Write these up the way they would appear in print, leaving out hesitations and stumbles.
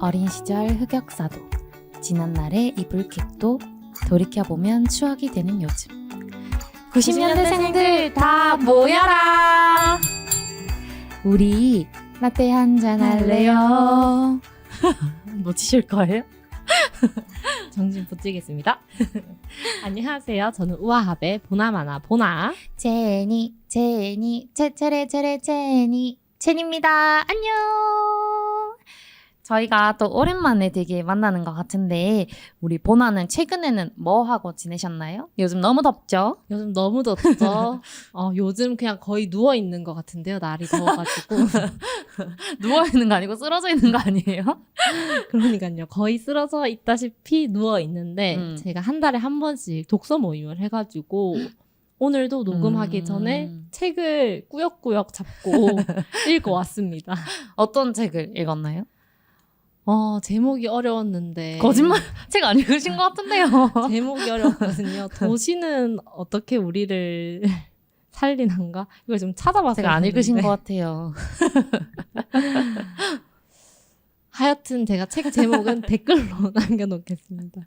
어린 시절 흑역사도 지난날의 이불킥도 돌이켜보면 추억이 되는 요즘 90년대생들 다 모여라 우리 라떼 한잔 할래요 놓치실 거예요? 정신 붙이겠습니다. 안녕하세요. 저는 우아합의 보나마나 보나 제니 제레 제니 제니입니다. 안녕. 저희가 또 오랜만에 되게 만나는 것 같은데 우리 보나는 최근에는 뭐 하고 지내셨나요? 요즘 너무 덥죠? 요즘 너무 덥죠? 요즘 그냥 거의 누워있는 것 같은데요. 날이 더워가지고. 누워있는 거 아니고 쓰러져 있는 거 아니에요? 그러니까요. 거의 쓰러져 있다시피 누워있는데 제가 한 달에 한 번씩 독서 모임을 해가지고 오늘도 녹음하기 전에 책을 꾸역꾸역 잡고 읽어왔습니다. 어떤 책을 읽었나요? 제목이 어려웠는데. 거짓말! 책 안 읽으신 것 같은데요. 제목이 어려웠거든요. 도시는 어떻게 우리를 살리는가? 이걸 좀 찾아봤어요. 제가 안 읽으신 것 같아요. 하여튼 제가 책 제목은 댓글로 남겨놓겠습니다.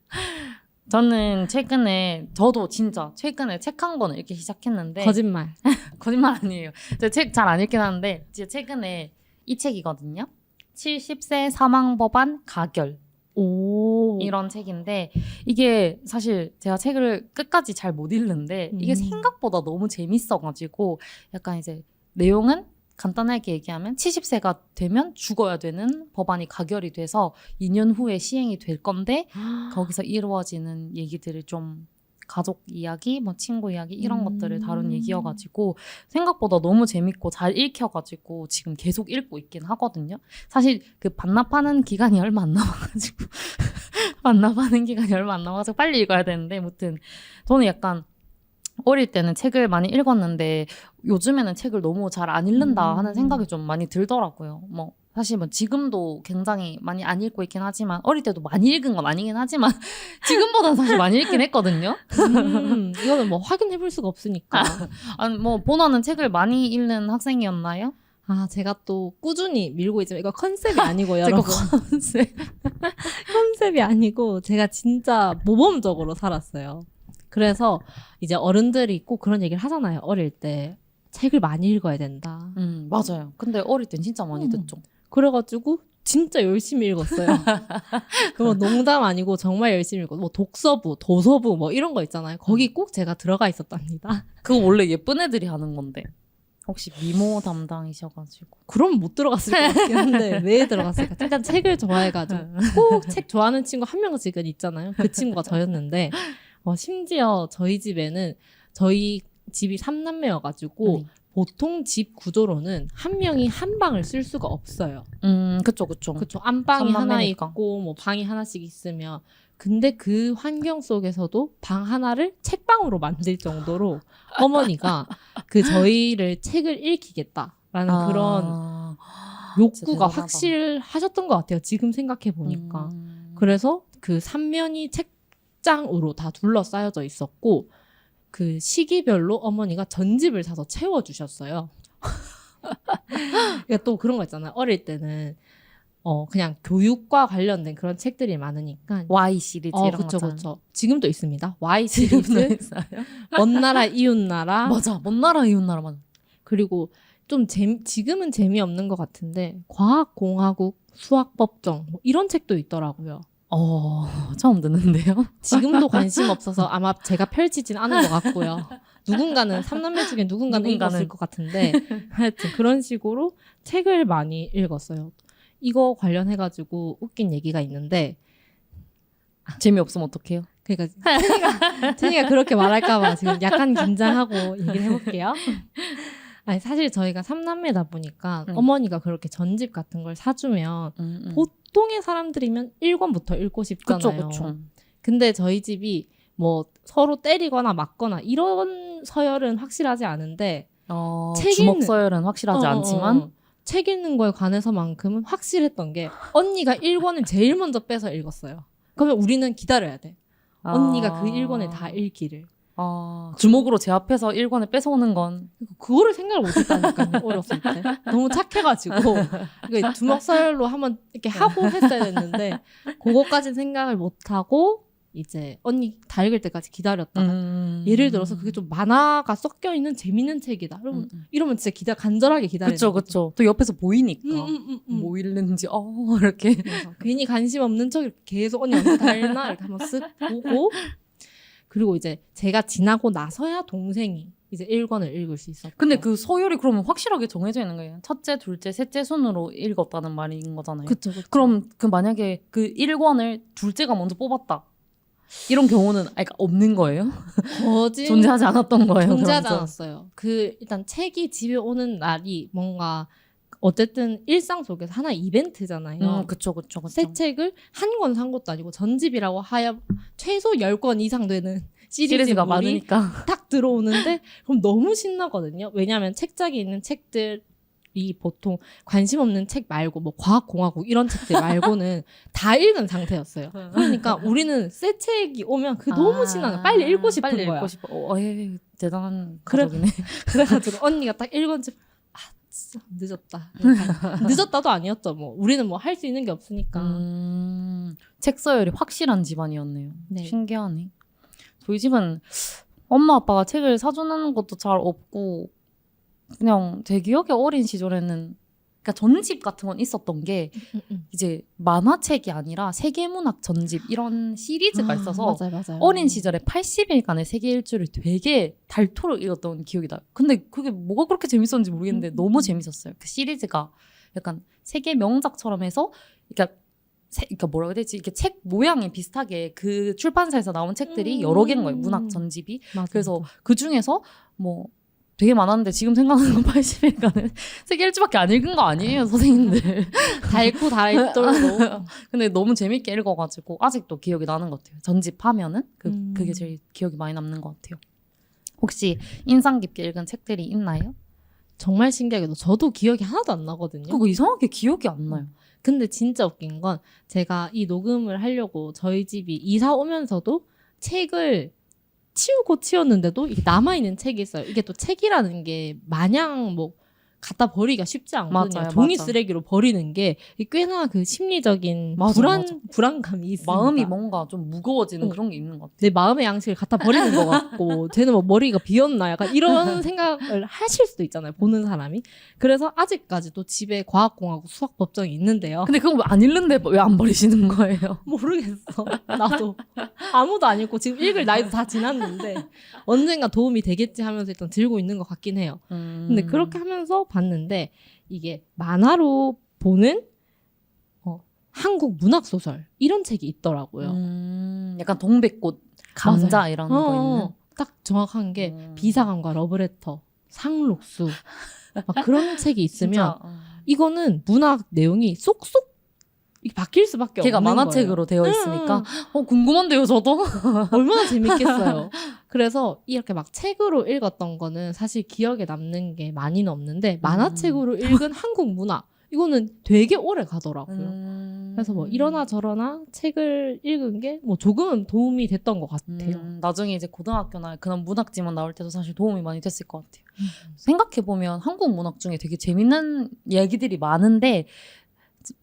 저는 최근에 저도 진짜 최근에 책 한 권을 읽기 시작했는데 거짓말. 거짓말 아니에요. 제가 책 잘 안 읽긴 하는데 진짜 최근에 이 책이거든요. 70세 사망법안 가결. 오. 이런 책인데 이게 사실 제가 책을 끝까지 잘 못 읽는데 이게 생각보다 너무 재밌어가지고 약간 이제 내용은 간단하게 얘기하면 70세가 되면 죽어야 되는 법안이 가결이 돼서 2년 후에 시행이 될 건데 거기서 이루어지는 얘기들을 좀 가족 이야기, 뭐 친구 이야기 이런 것들을 다룬 얘기여가지고 생각보다 너무 재밌고 잘 읽혀가지고 지금 계속 읽고 있긴 하거든요. 사실 그 반납하는 기간이 얼마 안 남아가지고 반납하는 기간이 얼마 안 남아가지고 빨리 읽어야 되는데 아무튼 저는 약간 어릴 때는 책을 많이 읽었는데 요즘에는 책을 너무 잘 안 읽는다 하는 생각이 좀 많이 들더라고요. 뭐 사실 뭐 지금도 굉장히 많이 안 읽고 있긴 하지만 어릴 때도 많이 읽은 건 아니긴 하지만 지금보다는 사실 많이 읽긴 했거든요. 이거는 뭐 확인해볼 수가 없으니까. 아니 뭐 보나는 책을 많이 읽는 학생이었나요? 제가 또 꾸준히 밀고 있지만 이거 컨셉이 아니고 제가 여러분. 컨셉 컨셉이 아니고 제가 진짜 모범적으로 살았어요. 그래서 이제 어른들이 꼭 그런 얘기를 하잖아요. 어릴 때 책을 많이 읽어야 된다. 맞아요. 근데 어릴 땐 진짜 많이 듣죠. 그래가지고 진짜 열심히 읽었어요. 그럼 농담 아니고 정말 열심히 읽고 뭐 독서부, 도서부 뭐 이런 거 있잖아요. 거기 꼭 제가 들어가 있었답니다. 그거 원래 예쁜 애들이 하는 건데 혹시 미모 담당이셔가지고 그럼 못 들어갔을 것 같긴 한데 왜 들어갔을까? 일단 책을 좋아해가지고 꼭 책 좋아하는 친구 한 명씩은 있잖아요. 그 친구가 저였는데 심지어 저희 집에는 저희 집이 3남매여가지고 보통 집 구조로는 한 명이 한 방을 쓸 수가 없어요. 그쵸. 그쵸. 안방이 하나 3남매니까. 있고 뭐 방이 하나씩 있으면 근데 그 환경 속에서도 방 하나를 책방으로 만들 정도로 어머니가 그 저희를 책을 읽히겠다라는 그런 욕구가 확실하셨던 것 같아요. 지금 생각해 보니까. 그래서 그 3면이 책장으로 다 둘러싸여져 있었고 그 시기별로 어머니가 전집을 사서 채워주셨어요. 그러니까 또 그런 거 있잖아요. 어릴 때는 그냥 교육과 관련된 그런 책들이 많으니까 Y 시리즈 이런 그쵸, 거잖아요. 그쵸. 지금도 있습니다. Y 시리즈, 먼 나라 이웃나라. 맞아. 먼 나라 이웃나라 맞아. 그리고 좀 지금은 재미없는 것 같은데 과학공화국 수학법정 뭐 이런 책도 있더라고요. 처음 듣는데요. 지금도 관심 없어서 아마 제가 펼치진 않은 것 같고요. 누군가는 3남매 중에 누군가는 읽었을 것 같은데 하여튼 그런 식으로 책을 많이 읽었어요. 이거 관련해가지고 웃긴 얘기가 있는데 재미없으면 어떡해요? 그러니까 채니가 그렇게 말할까봐 지금 약간 긴장하고 얘기를 해볼게요. 아니 사실 저희가 3남매다 보니까 어머니가 그렇게 전집 같은 걸 사주면 보통의 사람들이면 1권부터 읽고 싶잖아요. 그쵸. 근데 저희 집이 뭐 서로 때리거나 맞거나 이런 서열은 확실하지 않은데 주먹 서열은 확실하지 않지만 책 읽는 거에 관해서만큼은 확실했던 게 언니가 1권을 제일 먼저 빼서 읽었어요. 그러면 우리는 기다려야 돼. 언니가 그 1권을 다 읽기를. 주먹으로 제 앞에서 1권을 뺏어오는 건 그거를 생각을 못했다니까요. 어렸을 때 너무 착해가지고 이거 주먹살로 한번 이렇게 하고 했어야 됐는데 그거까지 생각을 못하고 이제 언니 다 읽을 때까지 기다렸다가 예를 들어서 그게 좀 만화가 섞여 있는 재밌는 책이다. 이러면 진짜 간절하게 기다리는 그쵸 거죠. 그쵸. 또 옆에서 보이니까 뭐 읽는지 이렇게 괜히 관심 없는 척 이렇게 계속 언니 언제 다 읽나 이렇게 한번 쓱 보고 그리고 이제 제가 지나고 나서야 동생이 이제 1권을 읽을 수 있었고. 근데 그 서열이 그러면 확실하게 정해져 있는 거예요. 첫째, 둘째, 셋째 순으로 읽었다는 말인 거잖아요. 그쵸. 그럼 그 만약에 그 1권을 둘째가 먼저 뽑았다. 이런 경우는 그러니까 없는 거예요? 존재하지 않았던 거예요? 존재하지 그러면서. 않았어요. 일단 책이 집에 오는 날이 뭔가 어쨌든 일상 속에서 하나의 이벤트잖아요. 그쵸. 새 책을 한 권 산 것도 아니고 전집이라고 하여 최소 10권 이상 되는 시리즈가 시리즈물이 많으니까. 딱 들어오는데 그럼 너무 신나거든요. 왜냐하면 책장에 있는 책들이 보통 관심 없는 책 말고 뭐 과학공화국 이런 책들 말고는 다 읽은 상태였어요. 그러니까 우리는 새 책이 오면 너무 신나요. 빨리 읽고 싶은 빨리 거야. 읽고 싶어. 대단한 그래. 가족이네. 그래가지고 언니가 딱 1권집 진짜 늦었다. 약간 늦었다도 아니었죠. 뭐 우리는 뭐 할 수 있는 게 없으니까. 책 서열이 확실한 집안이었네요. 네. 신기하네. 저희 집은 엄마 아빠가 책을 사주는 것도 잘 없고 그냥 제 기억에 어린 시절에는 그러니까 전집 같은 건 있었던 게 이제 만화책이 아니라 세계문학 전집 이런 시리즈가 있어서 맞아요. 어린 시절에 80일간의 세계 일주를 되게 달토록 읽었던 기억이 나요. 근데 그게 뭐가 그렇게 재밌었는지 모르겠는데 너무 재밌었어요. 그 시리즈가 약간 세계 명작처럼 해서 그러니까 뭐라고 해야 되지? 이렇게 책 모양이 비슷하게 그 출판사에서 나온 책들이 여러 개인 거예요. 문학 전집이. 그래서 그 중에서 뭐 되게 많았는데 지금 생각하는 건 80일간은 세계 일주밖에 안 읽은 거 아니에요, 선생님들. 다 읽고 다 읽더라고. 근데 너무 재밌게 읽어가지고 아직도 기억이 나는 것 같아요. 전집하면은 그게 제일 기억이 많이 남는 것 같아요. 혹시 인상 깊게 읽은 책들이 있나요? 정말 신기하게도 저도 기억이 하나도 안 나거든요. 그거 이상하게 기억이 안 나요. 근데 진짜 웃긴 건 제가 이 녹음을 하려고 저희 집이 이사 오면서도 책을 치우고 치웠는데도 이게 남아있는 책이 있어요. 이게 또 책이라는 게 마냥 뭐 갖다 버리기가 쉽지 않거든요. 맞아요, 종이 맞아. 쓰레기로 버리는 게 꽤나 그 심리적인 맞아. 불안감이 있습니다. 마음이 뭔가 좀 무거워지는 그런 게 있는 것 같아요. 내 마음의 양식을 갖다 버리는 것 같고 쟤는 뭐 머리가 비었나 약간 이런 생각을 하실 수도 있잖아요. 보는 사람이. 그래서 아직까지도 집에 과학공학국 수학법정이 있는데요. 근데 그거 안 읽는데 왜 안 버리시는 거예요? 모르겠어. 나도 아무도 안 읽고 지금 읽을 나이도 다 지났는데 언젠가 도움이 되겠지 하면서 일단 들고 있는 것 같긴 해요. 근데 그렇게 하면서 봤는데 이게 만화로 보는 한국 문학 소설 이런 책이 있더라고요. 약간 동백꽃, 감자 맞아요. 이런 거 있는. 딱 정확한 게 비사감과 러브레터, 상록수 막 그런 책이 있으면 진짜, 이거는 문학 내용이 쏙쏙 바뀔 수밖에 걔가 없는 만화책으로 거예요. 되어 있으니까 궁금한데요, 저도. 얼마나 재밌겠어요. 그래서 이렇게 막 책으로 읽었던 거는 사실 기억에 남는 게 많이는 없는데 만화책으로 읽은 한국 문화 이거는 되게 오래 가더라고요. 그래서 뭐 이러나 저러나 책을 읽은 게 뭐 조금은 도움이 됐던 것 같아요. 나중에 이제 고등학교나 그런 문학지만 나올 때도 사실 도움이 많이 됐을 것 같아요. 생각해보면 한국 문학 중에 되게 재밌는 얘기들이 많은데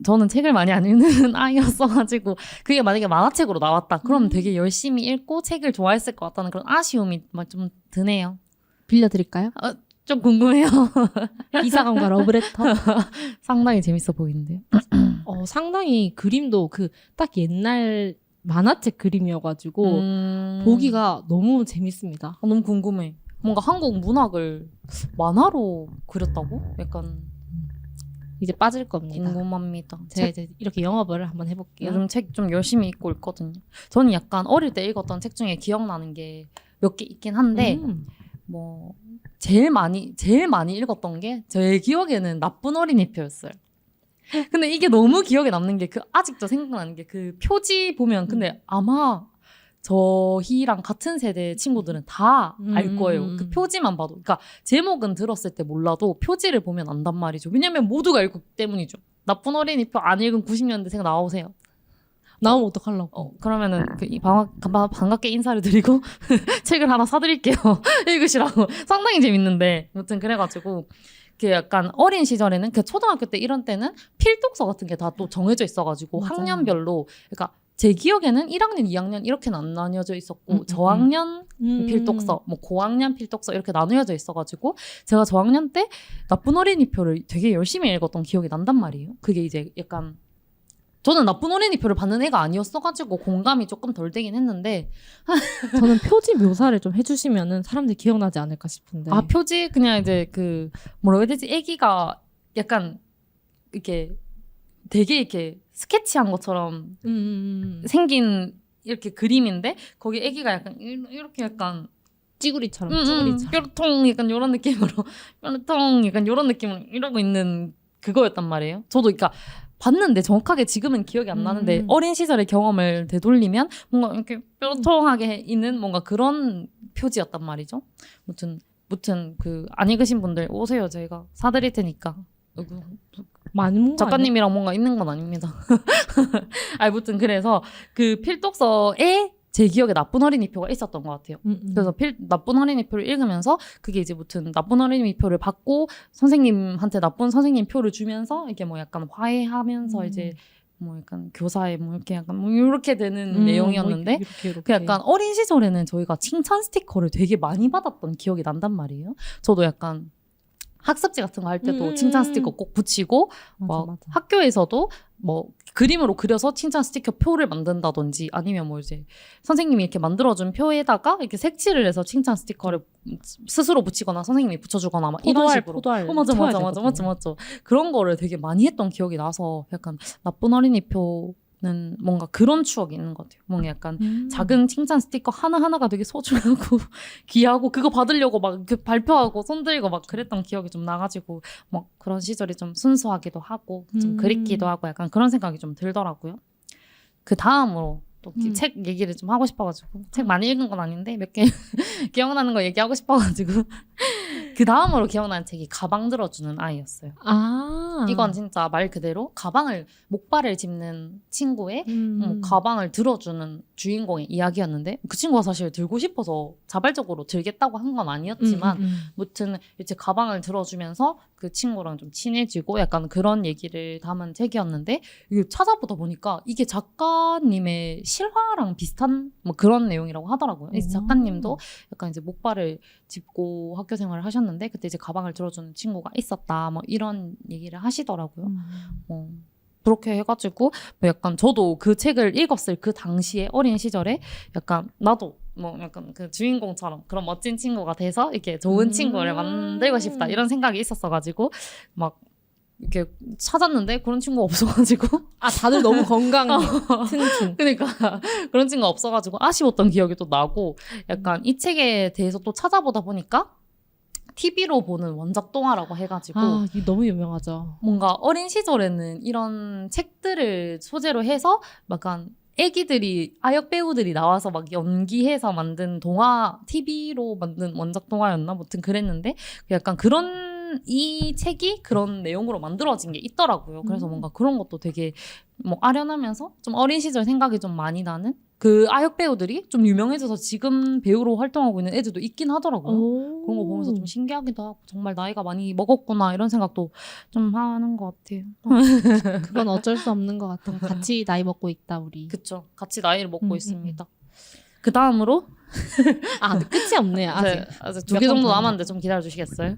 저는 책을 많이 안 읽는 아이였어가지고 그게 만약에 만화책으로 나왔다 그럼 되게 열심히 읽고 책을 좋아했을 것 같다는 그런 아쉬움이 막 좀 드네요. 빌려드릴까요? 좀 궁금해요. 비사감과 러브레터. 상당히 재밌어 보이는데요. 상당히 그림도 딱 옛날 만화책 그림이어가지고 보기가 너무 재밌습니다. 너무 궁금해. 뭔가 한국 문학을 만화로 그렸다고? 약간 이제 빠질 겁니다. 궁금합니다. 제가 이제 이렇게 영업을 한번 해볼게요. 요즘 책 좀 열심히 읽고 있거든요. 저는 약간 어릴 때 읽었던 책 중에 기억나는 게 몇 개 있긴 한데 뭐 제일 많이 읽었던 게 제 기억에는 나쁜 어린이표였어요. 근데 이게 너무 기억에 남는 게 아직도 생각나는 게 그 표지 보면 근데 아마 저희랑 같은 세대 친구들은 다 알 거예요. 그 표지만 봐도. 그러니까 제목은 들었을 때 몰라도 표지를 보면 안단 말이죠. 왜냐면 모두가 읽기 때문이죠. 나쁜 어린이표 안 읽은 90년대생 나오세요. 나오면 어떡하려고. 그러면은 반갑게 인사를 드리고 책을 하나 사드릴게요. 읽으시라고. 상당히 재밌는데 아무튼 그래가지고 그 약간 어린 시절에는 그 초등학교 때 이런 때는 필독서 같은 게 다 또 정해져 있어가지고 맞아요. 학년별로 그러니까 제 기억에는 1학년, 2학년 이렇게는 안 나뉘어져 있었고 저학년 필독서, 뭐 고학년 필독서 이렇게 나누어져 있어가지고 제가 저학년 때 나쁜 어린이표를 되게 열심히 읽었던 기억이 난단 말이에요. 그게 이제 약간 저는 나쁜 어린이표를 받는 애가 아니었어가지고 공감이 조금 덜 되긴 했는데 저는 표지 묘사를 좀 해주시면은 사람들이 기억나지 않을까 싶은데. 아 표지 그냥 이제 그 뭐라고 해야 되지 애기가 약간 이렇게 되게 이렇게 스케치한 것처럼 생긴 이렇게 그림인데 거기 애기가 약간 이렇게 약간 찌구리처럼 찌구리처럼. 뾰루통 약간 이런 느낌으로 뾰루통 약간 이런 느낌으로 이러고 있는 그거였단 말이에요. 저도 그러니까 봤는데 정확하게 지금은 기억이 안 나는데 어린 시절의 경험을 되돌리면 뭔가 이렇게 뾰루통하게 있는 뭔가 그런 표지였단 말이죠. 무튼 그 안 읽으신 분들 오세요. 저희가 사드릴 테니까. 많은 작가님이랑 뭔가 있는 건 아닙니다. 아무튼 그래서 그 필독서에 제 기억에 나쁜 어린이표가 있었던 것 같아요. 그래서 나쁜 어린이표를 읽으면서 그게 이제 무튼 나쁜 어린이표를 받고 선생님한테 나쁜 선생님 표를 주면서 이게 뭐 약간 화해하면서 이제 뭐 약간 교사에 뭐 이렇게 약간 뭐 이렇게 되는 내용이었는데 뭐 이렇게. 그 약간 어린 시절에는 저희가 칭찬 스티커를 되게 많이 받았던 기억이 난단 말이에요. 저도 약간 학습지 같은 거 할 때도 칭찬 스티커 꼭 붙이고 맞아. 학교에서도 뭐 그림으로 그려서 칭찬 스티커 표를 만든다든지 아니면 뭐 이제 선생님이 이렇게 만들어준 표에다가 이렇게 색칠을 해서 칭찬 스티커를 스스로 붙이거나 선생님이 붙여주거나 막 이런 식으로 포도알 맞아 그런 거를 되게 많이 했던 기억이 나서 약간 나쁜 어린이표는 뭔가 그런 추억이 있는 것 같아요. 뭔가 약간 작은 칭찬 스티커 하나하나가 되게 소중하고 귀하고 그거 받으려고 막 그 발표하고 손들고 막 그랬던 기억이 좀 나가지고 막 그런 시절이 좀 순수하기도 하고 좀 그립기도 하고 약간 그런 생각이 좀 들더라고요. 그 다음으로 또 책 얘기를 좀 하고 싶어가지고 책 많이 읽은 건 아닌데 몇 개 기억나는 거 얘기하고 싶어가지고 그 다음으로 기억나는 책이 가방 들어주는 아이였어요. 이건 진짜 말 그대로 가방을 목발을 짚는 친구의 가방을 들어주는 주인공의 이야기였는데 그 친구가 사실 들고 싶어서 자발적으로 들겠다고 한 건 아니었지만 무튼 이제 가방을 들어주면서 그 친구랑 좀 친해지고 약간 그런 얘기를 담은 책이었는데 이게 찾아보다 보니까 이게 작가님의 실화랑 비슷한 뭐 그런 내용이라고 하더라고요. 이제 작가님도 약간 이제 목발을 짚고 학교 생활을 하셨는데 그때 이제 가방을 들어주는 친구가 있었다 뭐 이런 얘기를 하시더라고요. 그렇게 해가지고 뭐 약간 저도 그 책을 읽었을 그 당시에 어린 시절에 약간 나도 뭐 약간 그 주인공처럼 그런 멋진 친구가 돼서 이렇게 좋은 친구를 만들고 싶다 이런 생각이 있었어가지고 막 이렇게 찾았는데 그런 친구가 없어가지고 다들 너무 건강해. 튼튼. 그러니까 그런 친구가 없어가지고 아쉬웠던 기억이 또 나고 약간 이 책에 대해서 또 찾아보다 보니까 TV로 보는 원작 동화라고 해가지고 이게 너무 유명하죠. 뭔가 어린 시절에는 이런 책들을 소재로 해서 약간 애기들이 아역 배우들이 나와서 막 연기해서 만든 동화 TV로 만든 원작 동화였나 무튼 그랬는데 약간 그런 이 책이 그런 내용으로 만들어진 게 있더라고요. 그래서 뭔가 그런 것도 되게 뭐 아련하면서 좀 어린 시절 생각이 좀 많이 나는 그 아역 배우들이 좀 유명해져서 지금 배우로 활동하고 있는 애들도 있긴 하더라고요. 그런 거 보면서 좀 신기하기도 하고 정말 나이가 많이 먹었구나 이런 생각도 좀 하는 것 같아요. 그건 어쩔 수 없는 것 같아요. 같이 나이 먹고 있다 우리. 그쵸. 같이 나이를 먹고 있습니다. 그 다음으로 끝이 없네요. 아직 두 개 정도 남았는데 좀 기다려주시겠어요?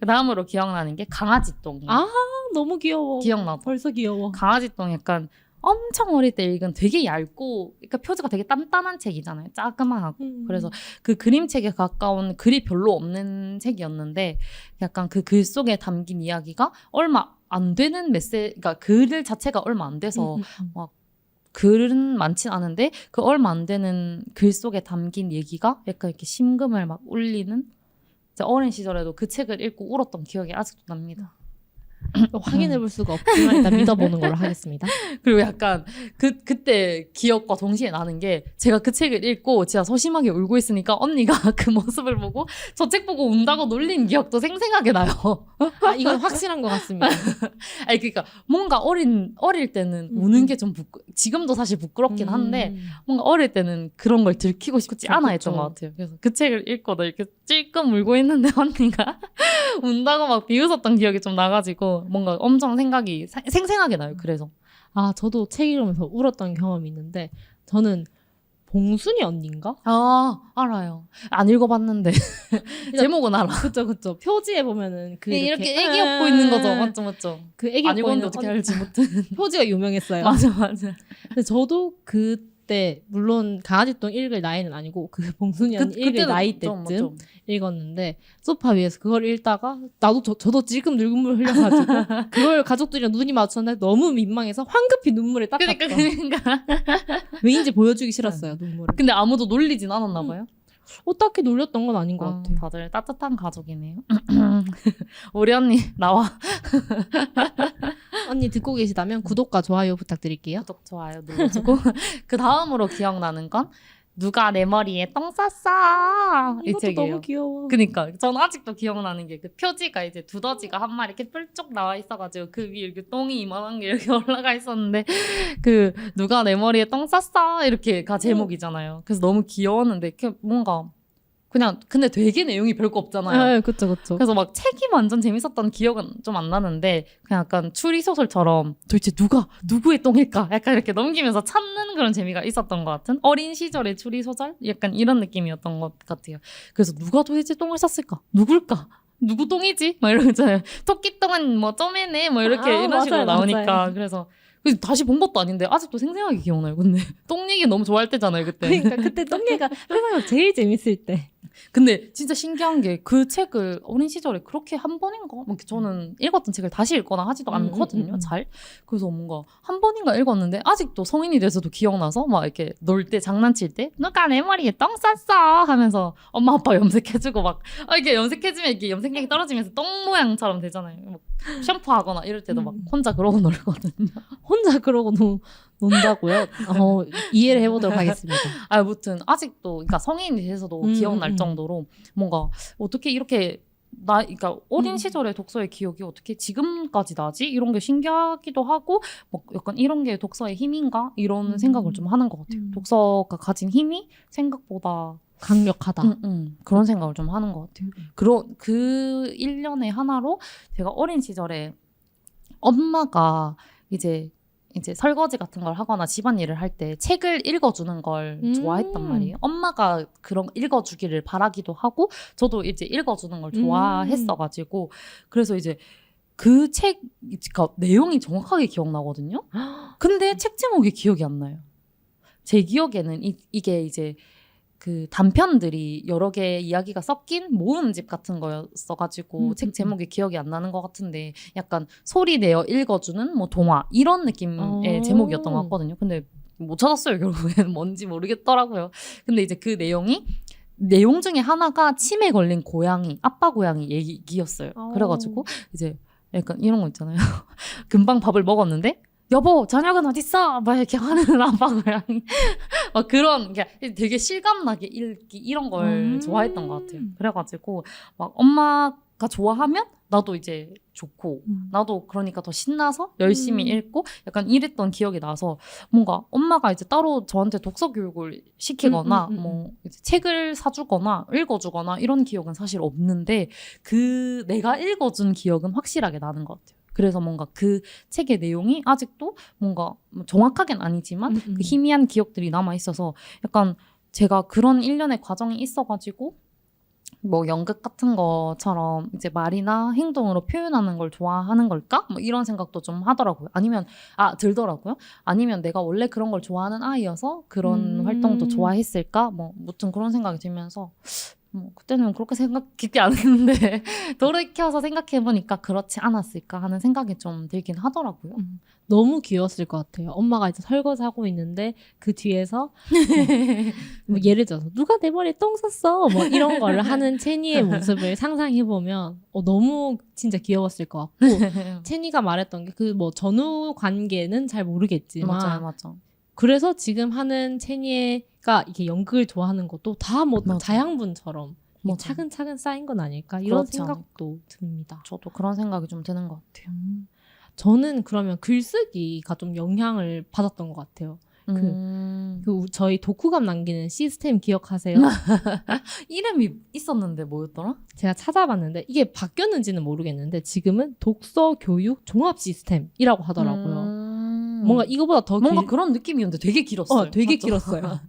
그 다음으로 기억나는 게 강아지똥이에요. 너무 귀여워. 기억나죠? 벌써 귀여워. 강아지똥 약간 엄청 어릴 때 읽은 되게 얇고 그러니까 표지가 되게 단단한 책이잖아요. 자그마하고. 그래서 그 그림책에 가까운 글이 별로 없는 책이었는데 약간 그 글 속에 담긴 이야기가 얼마 안 되는 그러니까 글 자체가 얼마 안 돼서 막 글은 많진 않은데 그 얼마 안 되는 글 속에 담긴 얘기가 약간 이렇게 심금을 막 울리는 어린 시절에도 그 책을 읽고 울었던 기억이 아직도 납니다. 확인해 볼 수가 없지만 일단 믿어보는 걸로 하겠습니다. 그리고 약간 그때 기억과 동시에 나는 게 제가 그 책을 읽고 진짜 소심하게 울고 있으니까 언니가 그 모습을 보고 저 책 보고 운다고 놀린 기억도 생생하게 나요. 아, 이건 확실한 것 같습니다. 아니 그러니까 뭔가 어릴 때는 우는 게 좀 지금도 사실 부끄럽긴 한데 뭔가 어릴 때는 그런 걸 들키고 싶지 않아 했던 것 같아요. 그래서 그 책을 읽고 나 이렇게 찔끔 울고 있는데 언니가 운다고 막 비웃었던 기억이 좀 나가지고 뭔가 엄청 생각이 생생하게 나요. 그래서 아, 저도 책 읽으면서 울었던 경험이 있는데 저는 봉순이 언니인가? 아 알아요. 안 읽어봤는데 제목은 알아. 그쵸. 표지에 보면은 그 이렇게 애기 업고 있는 거죠. 맞죠. 그 애기 안 업고 읽었는데 있는 어떻게 알지 못해. 표지가 유명했어요. 맞아. 근데 저도 그때 물론 강아지똥 읽을 나이는 아니고 그 봉순이 언니 읽을 나이 때쯤 읽었는데 소파 위에서 그걸 읽다가 나도 저도 지금 눈물 흘려가지고 그걸 가족들이랑 눈이 마주쳤는데 너무 민망해서 황급히 눈물을 닦았던. 그러니까. 왜인지 보여주기 싫었어요 눈물을. 근데 아무도 놀리진 않았나 봐요. 딱히 놀렸던 건 아닌 것 같아요. 다들 따뜻한 가족이네요. 우리 언니 나와. 언니 듣고 계시다면 구독과 좋아요 부탁드릴게요. 구독 좋아요 눌러주고 그 다음으로 기억나는 건 누가 내 머리에 똥 쌌어 이 이것도 책이에요. 너무 귀여워. 그니까 저는 아직도 기억나는 게 그 표지가 이제 두더지가 한 마리 이렇게 뿔쩍 나와 있어가지고 그 위에 이렇게 똥이 이만한 게 이렇게 올라가 있었는데 그 누가 내 머리에 똥 쌌어 이렇게가 제목이잖아요. 그래서 너무 귀여웠는데 이렇게 뭔가 그냥 근데 되게 내용이 별거 없잖아요. 네, 그쵸. 그래서 막 책이 완전 재밌었던 기억은 좀 안 나는데 그냥 약간 추리소설처럼 도대체 누가 누구의 똥일까 약간 이렇게 넘기면서 찾는 그런 재미가 있었던 것 같은 어린 시절의 추리소설 약간 이런 느낌이었던 것 같아요. 그래서 누가 도대체 똥을 쌌을까? 누굴까? 누구 똥이지? 막 이런 거 있잖아요. 토끼 똥은 뭐 쪼매네 뭐 이렇게 이런 식으로 나오니까 맞아요. 그래서 다시 본 것도 아닌데 아직도 생생하게 기억나요. 근데 똥 얘기 너무 좋아할 때잖아요 그때. 그러니까 그때 똥개가 세상에서 제일 재밌을 때. 근데 진짜 신기한 게 그 책을 어린 시절에 그렇게 한 번인가? 뭐 저는 읽었던 책을 다시 읽거나 하지도 않거든요, 잘. 그래서 뭔가 한 번인가 읽었는데 아직도 성인이 돼서도 기억나서 막 이렇게 놀 때 장난칠 때 누가 내 머리에 똥 쌌어 하면서 엄마 아빠 염색해주고 막 이렇게 염색해주면 이렇게 염색약이 떨어지면서 똥 모양처럼 되잖아요. 막 샴푸하거나 이럴 때도 막 혼자 그러고 놀거든요. 혼자 그러고 논다고요? 이해를 해보도록 하겠습니다. 아무튼 아직도 그러니까 성인이 돼서도 기억날 정도로 뭔가 어떻게 이렇게 그러니까 어린 시절의 독서의 기억이 어떻게 지금까지 나지? 이런 게 신기하기도 하고 뭐 약간 이런 게 독서의 힘인가? 이런 생각을 좀 하는 것 같아요. 독서가 가진 힘이 생각보다 강력하다. 그런 생각을 좀 하는 것 같아요. 그 일련의 하나로 제가 어린 시절에 엄마가 이제 설거지 같은 걸 하거나 집안일을 할 때 책을 읽어주는 걸 좋아했단 말이에요. 엄마가 그런 읽어주기를 바라기도 하고 저도 이제 읽어주는 걸 좋아했어가지고 그래서 이제 그 책 그러니까 내용이 정확하게 기억나거든요. 근데 책 제목이 기억이 안 나요. 제 기억에는 이게 이제 그 단편들이 여러 개의 이야기가 섞인 모음집 같은 거였어가지고 책 제목이 기억이 안 나는 것 같은데 약간 소리 내어 읽어주는 뭐 동화 이런 느낌의 제목이었던 것 같거든요. 근데 못 찾았어요. 결국에는 뭔지 모르겠더라고요. 근데 이제 그 내용 중에 하나가 치매 걸린 고양이 아빠 고양이 얘기였어요. 그래가지고 이제 약간 이런 거 있잖아요. 금방 밥을 먹었는데 여보 저녁은 어딨어? 막 이렇게 하는 아빠 고양이 막 그런 되게 실감나게 읽기 이런 걸 좋아했던 것 같아요. 그래가지고 막 엄마가 좋아하면 나도 이제 좋고 나도 그러니까 더 신나서 열심히 읽고 약간 이랬던 기억이 나서 뭔가 엄마가 이제 따로 저한테 독서 교육을 시키거나 뭐 이제 책을 사주거나 읽어주거나 이런 기억은 사실 없는데 그 내가 읽어준 기억은 확실하게 나는 것 같아요. 그래서 뭔가 그 책의 내용이 아직도 뭔가 정확하게는 아니지만 그 희미한 기억들이 남아있어서 약간 제가 그런 일련의 과정이 있어가지고 뭐 연극 같은 것처럼 이제 말이나 행동으로 표현하는 걸 좋아하는 걸까? 뭐 이런 생각도 좀 하더라고요. 들더라고요. 아니면 내가 원래 그런 걸 좋아하는 아이여서 그런 활동도 좋아했을까? 뭐 무튼 그런 생각이 들면서 뭐 그때는 그렇게 생각 깊게 안 했는데 돌이켜서 생각해보니까 그렇지 않았을까 하는 생각이 좀 들긴 하더라고요. 너무 귀여웠을 것 같아요. 엄마가 이제 설거지하고 있는데 그 뒤에서 뭐 예를 들어서 누가 내 머리에 똥 쌌어 뭐 이런 거를 하는 체니의 모습을 상상해보면 너무 진짜 귀여웠을 것 같고 체니가 말했던 게 그 뭐 전후 관계는 잘 모르겠지만 맞아요, 맞아. 그래서 지금 하는 체니가 이렇게 연극을 좋아하는 것도 다 뭐 맞아. 자양분처럼 맞아. 차근차근 쌓인 건 아닐까 이런 그렇지 생각도 듭니다. 저도 그런 생각이 좀 드는 것 같아요. 저는 그러면 글쓰기가 좀 영향을 받았던 것 같아요. 저희 독후감 남기는 시스템 기억하세요? 이름이 있었는데 뭐였더라? 제가 찾아봤는데 이게 바뀌었는지는 모르겠는데 지금은 독서 교육 종합 시스템이라고 하더라고요. 뭔가 이거보다 더 뭔가 그런 느낌이었는데 되게 길었어요. 되게 맞죠? 길었어요.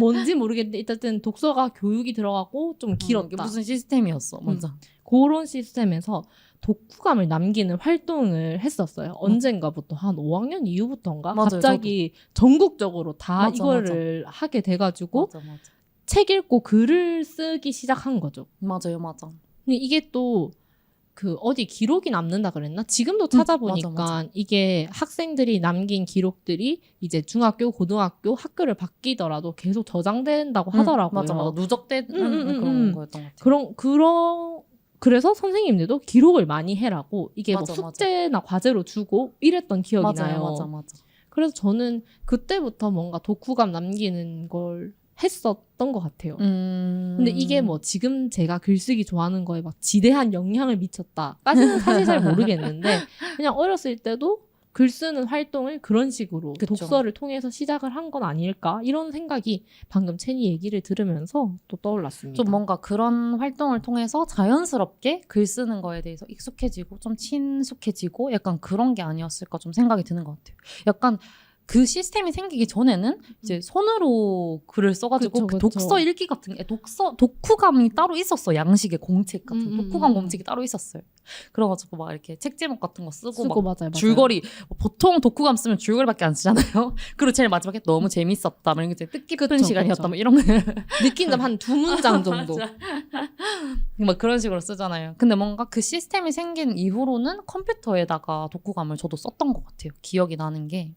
뭔지 모르겠는데 일단 독서가 교육이 들어가고 좀 이게 길었다. 무슨 시스템이었어, 맞아. 그런 시스템에서 독후감을 남기는 활동을 했었어요. 언젠가부터 한 5학년 이후부터인가 맞아요, 갑자기 전국적으로 다 맞아, 이거를 하게 돼가지고 맞아, 맞아. 책 읽고 글을 쓰기 시작한 거죠. 맞아요, 맞아. 근데 이게 또 그 어디 기록이 남는다 그랬나? 지금도 찾아보니까 맞아. 이게 학생들이 남긴 기록들이 이제 중학교, 고등학교 학교를 바뀌더라도 계속 저장된다고 하더라고요. 맞아. 누적되는 그런 거였던 것 같아요. 그래서 선생님들도 기록을 많이 해라고 이게 맞아, 뭐 숙제나 과제로 주고 이랬던 기억이 나요. 맞아. 그래서 저는 그때부터 뭔가 독후감 남기는 걸 했었던 것 같아요. 근데 이게 뭐 지금 제가 글쓰기 좋아하는 거에 막 지대한 영향을 미쳤다까지는 사실 잘 모르겠는데 그냥 어렸을 때도 글 쓰는 활동을 그런 식으로 그쵸. 독서를 통해서 시작을 한 건 아닐까 이런 생각이 방금 채니 얘기를 들으면서 또 떠올랐습니다. 좀 뭔가 그런 활동을 통해서 자연스럽게 글 쓰는 거에 대해서 익숙해지고 좀 친숙해지고 약간 그런 게 아니었을까 좀 생각이 드는 것 같아요. 약간 그 시스템이 생기기 전에는 이제 손으로 글을 써가지고 그쵸. 독서 읽기 같은 게 독후감이 따로 있었어. 양식의 공책 같은 독후감 공책이 따로 있었어요. 그래가지고 막 이렇게 책 제목 같은 거 쓰고 막 맞아요. 줄거리 보통 독후감 쓰면 줄거리밖에 안 쓰잖아요. 그리고 제일 마지막에 너무 재밌었다. 막 이런 게 뜻깊은 그쵸, 시간이었다. 그쵸. 막 이런 거 느낀 점 한 2문장 정도. 막 그런 식으로 쓰잖아요. 근데 뭔가 그 시스템이 생긴 이후로는 컴퓨터에다가 독후감을 저도 썼던 것 같아요. 기억이 나는 게.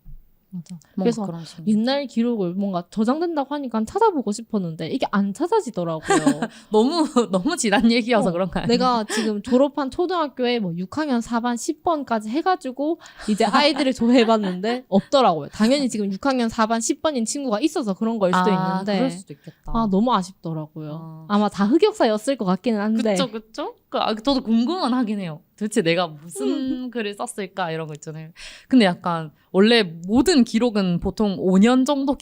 맞아. 그래서 그래서 옛날 기록을 뭔가 저장된다고 하니까 찾아보고 싶었는데 이게 안 찾아지더라고요. 너무 지난 얘기여서 그런 거 아니에요? 내가 지금 졸업한 초등학교에 뭐 6학년 4반 10번까지 해가지고 이제 아이들을 조회해봤는데 없더라고요. 당연히 지금 6학년 4반 10번인 친구가 있어서 그런 걸 수도 있는데 그럴 수도 있겠다. 너무 아쉽더라고요. 아마 다 흑역사였을 것 같기는 한데 그쵸? 저도 궁금은 하긴 해요. 도대체 내가 무슨 글을 썼을까 이런 거 있잖아요. 근데 약간 원래 모든 기록은 보통 5년 정도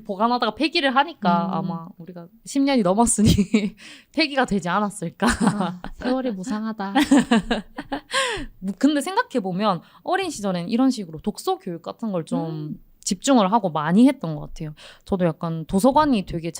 보관하다가 폐기를 하니까 아마 우리가 10년이 넘었으니 폐기가 되지 않았을까. 세월이 무상하다. 근데 생각해보면 어린 시절엔 이런 식으로 독서 교육 같은 걸 좀 집중을 하고 많이 했던 것 같아요. 저도 약간 도서관이 되게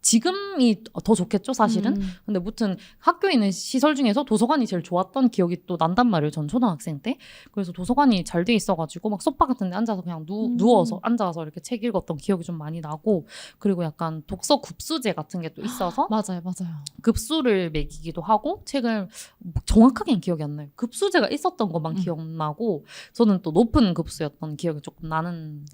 지금이 더 좋겠죠, 사실은. 근데 무튼 학교에 있는 시설 중에서 도서관이 제일 좋았던 기억이 또 난단 말이에요, 전 초등학생 때. 그래서 도서관이 잘 돼 있어가지고 막 소파 같은 데 앉아서 그냥 누워서 앉아서 이렇게 책 읽었던 기억이 좀 많이 나고, 그리고 약간 독서 급수제 같은 게 또 있어서 맞아요. 급수를 매기기도 하고, 책을 정확하게는 기억이 안 나요. 급수제가 있었던 것만 기억나고, 저는 또 높은 급수였던 기억이 조금 나는.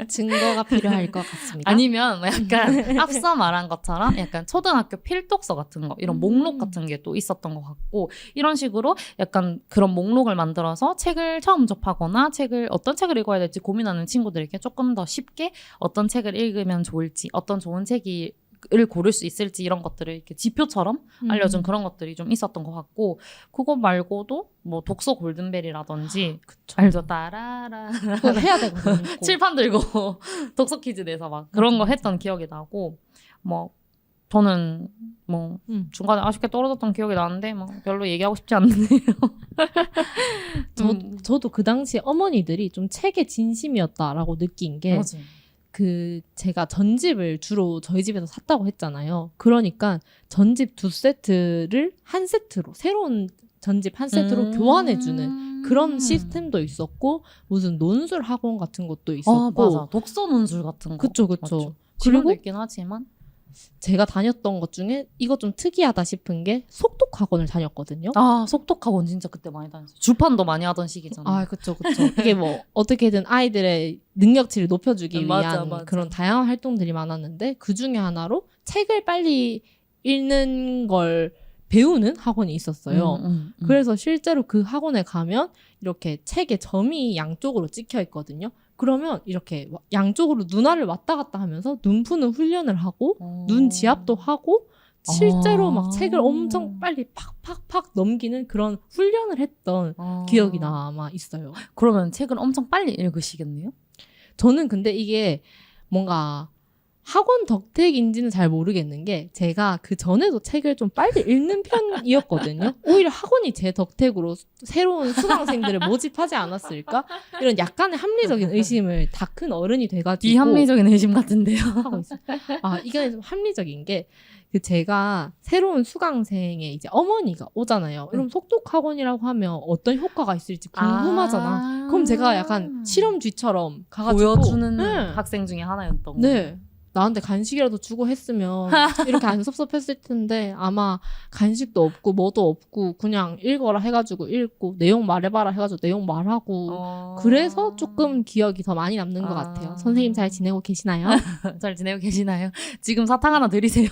증거가 필요할 것 같습니다. 아니면 약간 앞서 말한 것처럼 약간 초등학교 필독서 같은 거 이런 목록 같은 게 또 있었던 것 같고, 이런 식으로 약간 그런 목록을 만들어서 책을 처음 접하거나 어떤 책을 읽어야 될지 고민하는 친구들에게 조금 더 쉽게 어떤 책을 읽으면 좋을지, 어떤 좋은 책을 고를 수 있을지 이런 것들을 이렇게 지표처럼 알려준 그런 것들이 좀 있었던 것 같고, 그거 말고도 뭐 독서 골든벨이라든지 알죠? 따라라 그거 해야 되거든요. 칠판 들고 독서 퀴즈 내서 막 그런 거 했던 기억이 나고, 뭐 저는 뭐 중간에 아쉽게 떨어졌던 기억이 나는데 뭐 별로 얘기하고 싶지 않네요. 저도 그 당시에 어머니들이 좀 책에 진심이었다라고 느낀 게 맞아. 제가 전집을 주로 저희 집에서 샀다고 했잖아요. 그러니까 전집 2세트를 한 세트로, 새로운 전집 한 세트로 교환해주는 그런 시스템도 있었고, 무슨 논술 학원 같은 것도 있었고. 맞아. 독서 논술 같은 거. 그쵸. 맞죠. 그리고 있긴 하지만 제가 다녔던 것 중에 이거 좀 특이하다 싶은 게 속독 학원을 다녔거든요. 아, 속독학원 진짜 그때 많이 다녔어요. 주판도 많이 하던 시기잖아요. 아, 그쵸. 이게 뭐 어떻게든 아이들의 능력치를 높여주기 맞아, 위한 맞아. 그런 다양한 활동들이 많았는데 그 중에 하나로 책을 빨리 읽는 걸 배우는 학원이 있었어요. 그래서 실제로 그 학원에 가면 이렇게 책에 점이 양쪽으로 찍혀 있거든요. 그러면 이렇게 양쪽으로 눈알을 왔다 갔다 하면서 눈 푸는 훈련을 하고 눈 지압도 하고 실제로 막 책을 엄청 빨리 팍팍팍 넘기는 그런 훈련을 했던 기억이 남아 있어요. 그러면 책을 엄청 빨리 읽으시겠네요? 저는 근데 이게 뭔가 학원 덕택인지는 잘 모르겠는 게 제가 그 전에도 책을 좀 빨리 읽는 편이었거든요. 오히려 학원이 제 덕택으로 새로운 수강생들을 모집하지 않았을까? 이런 약간의 합리적인 의심을 다 큰 어른이 돼가지고 비합리적인 의심 같은데요. 하고 있어요. 아, 이게 좀 합리적인 게 그 제가 새로운 수강생의 이제 어머니가 오잖아요. 그럼 속독 학원이라고 하면 어떤 효과가 있을지 궁금하잖아. 그럼 제가 약간 실험쥐처럼 가가지고 보여주는 네. 학생 중에 하나였던 거예요. 네. 나한테 간식이라도 주고 했으면 이렇게 안 섭섭했을 텐데 아마 간식도 없고 뭐도 없고 그냥 읽어라 해가지고 읽고 내용 말해봐라 해가지고 내용 말하고 그래서 조금 기억이 더 많이 남는 것 같아요. 선생님 잘 지내고 계시나요? 잘 지내고 계시나요? 지금 사탕 하나 드리세요.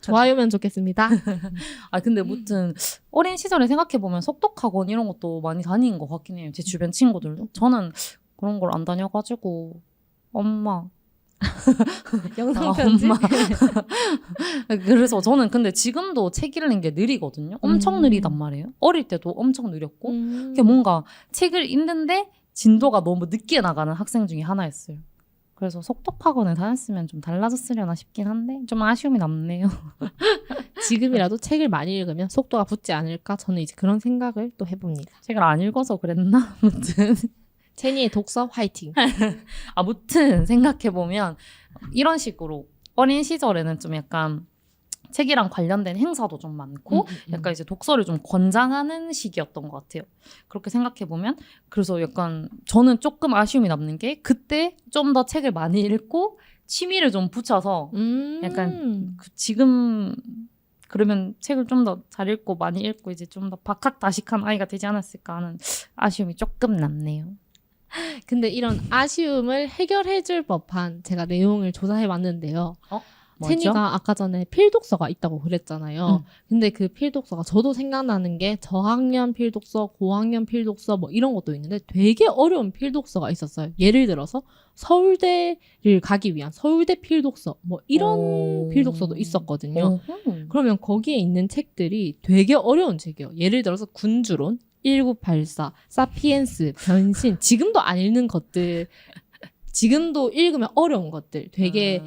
좋아요면 좋겠습니다. 아 근데 무튼 어린 시절에 생각해보면 속독학원 이런 것도 많이 다닌 것 같긴 해요. 제 주변 친구들도. 저는 그런 걸 안 다녀가지고 엄마 영상 편집. 엄마. 그래서 저는 근데 지금도 책 읽는 게 느리거든요. 엄청 느리단 말이에요. 어릴 때도 엄청 느렸고 그게 뭔가 책을 읽는데 진도가 너무 늦게 나가는 학생 중에 하나였어요. 그래서 속독학원을 다녔으면 좀 달라졌으려나 싶긴 한데 좀 아쉬움이 남네요. 지금이라도 책을 많이 읽으면 속도가 붙지 않을까 저는 이제 그런 생각을 또 해봅니다. 책을 안 읽어서 그랬나? 아무튼 제니의 독서 화이팅. 아무튼 생각해보면 이런 식으로 어린 시절에는 좀 약간 책이랑 관련된 행사도 좀 많고 약간 이제 독서를 좀 권장하는 시기였던 것 같아요. 그렇게 생각해보면 그래서 약간 저는 조금 아쉬움이 남는 게 그때 좀 더 책을 많이 읽고 취미를 좀 붙여서 약간 지금 그러면 책을 좀 더 잘 읽고 많이 읽고 이제 좀 더 박학다식한 아이가 되지 않았을까 하는 아쉬움이 조금 남네요. 근데 이런 아쉬움을 해결해줄 법한 제가 내용을 조사해봤는데요. 채니가 아까 전에 필독서가 있다고 그랬잖아요. 근데 그 필독서가 저도 생각나는 게 저학년 필독서, 고학년 필독서 뭐 이런 것도 있는데 되게 어려운 필독서가 있었어요. 예를 들어서 서울대를 가기 위한 서울대 필독서 뭐 이런 필독서도 있었거든요. 그러면 거기에 있는 책들이 되게 어려운 책이에요. 예를 들어서 군주론, 1984, 사피엔스, 변신 지금도 안 읽는 것들 지금도 읽으면 어려운 것들 되게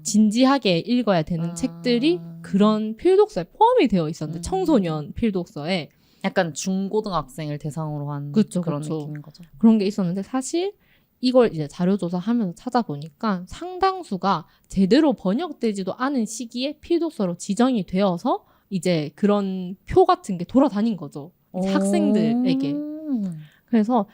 진지하게 읽어야 되는 책들이 그런 필독서에 포함이 되어 있었는데 청소년 필독서에 약간 중고등학생을 대상으로 한 그쵸, 그런 그쵸. 느낌인 거죠. 그런 게 있었는데 사실 이걸 이제 자료조사하면서 찾아보니까 상당수가 제대로 번역되지도 않은 시기에 필독서로 지정이 되어서 이제 그런 표 같은 게 돌아다닌 거죠. 이제 학생들에게. 그래서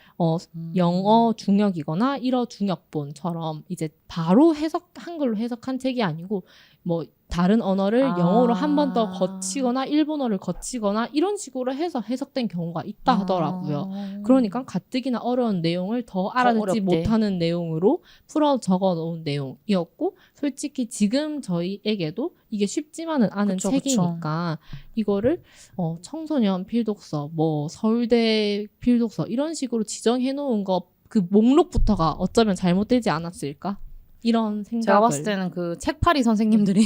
영어 중역이거나 일어 중역본처럼 이제 바로 한글로 해석한 책이 아니고 뭐 다른 언어를 영어로 한 번 더 거치거나 일본어를 거치거나 이런 식으로 해서 해석된 경우가 있다 하더라고요. 그러니까 가뜩이나 어려운 내용을 더 알아듣지 못하는 내용으로 풀어 적어 놓은 내용이었고 솔직히 지금 저희에게도 이게 쉽지만은 않은 그쵸, 책이니까 이거를 청소년 필독서, 뭐 서울대 필독서 이런 식으로 지정해 놓은 거 그 목록부터가 어쩌면 잘못되지 않았을까? 이런 생각을 제가 봤을 때는 그 책파리 선생님들이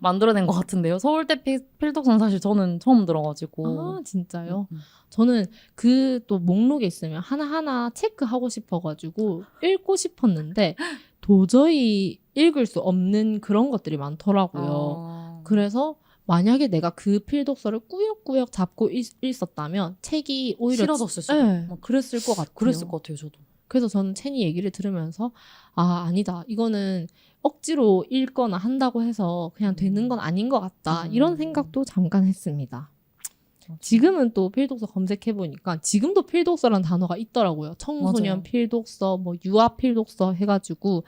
만들어낸 것 같은데요. 서울대 필독서는 사실 저는 처음 들어가지고. 아 진짜요? 저는 그 또 목록에 있으면 하나하나 체크하고 싶어가지고 읽고 싶었는데 도저히 읽을 수 없는 그런 것들이 많더라고요. 그래서 만약에 내가 그 필독서를 꾸역꾸역 잡고 있었다면 책이 오히려 싫어졌을 수도. 네, 그랬을 것 같아요. 그랬을 것 같아요, 저도. 그래서 저는 채니 얘기를 들으면서 아니다. 이거는 억지로 읽거나 한다고 해서 그냥 되는 건 아닌 것 같다. 이런 생각도 잠깐 했습니다. 지금은 또 필독서 검색해보니까 지금도 필독서라는 단어가 있더라고요. 청소년 맞아요. 필독서, 뭐 유아 필독서 해가지고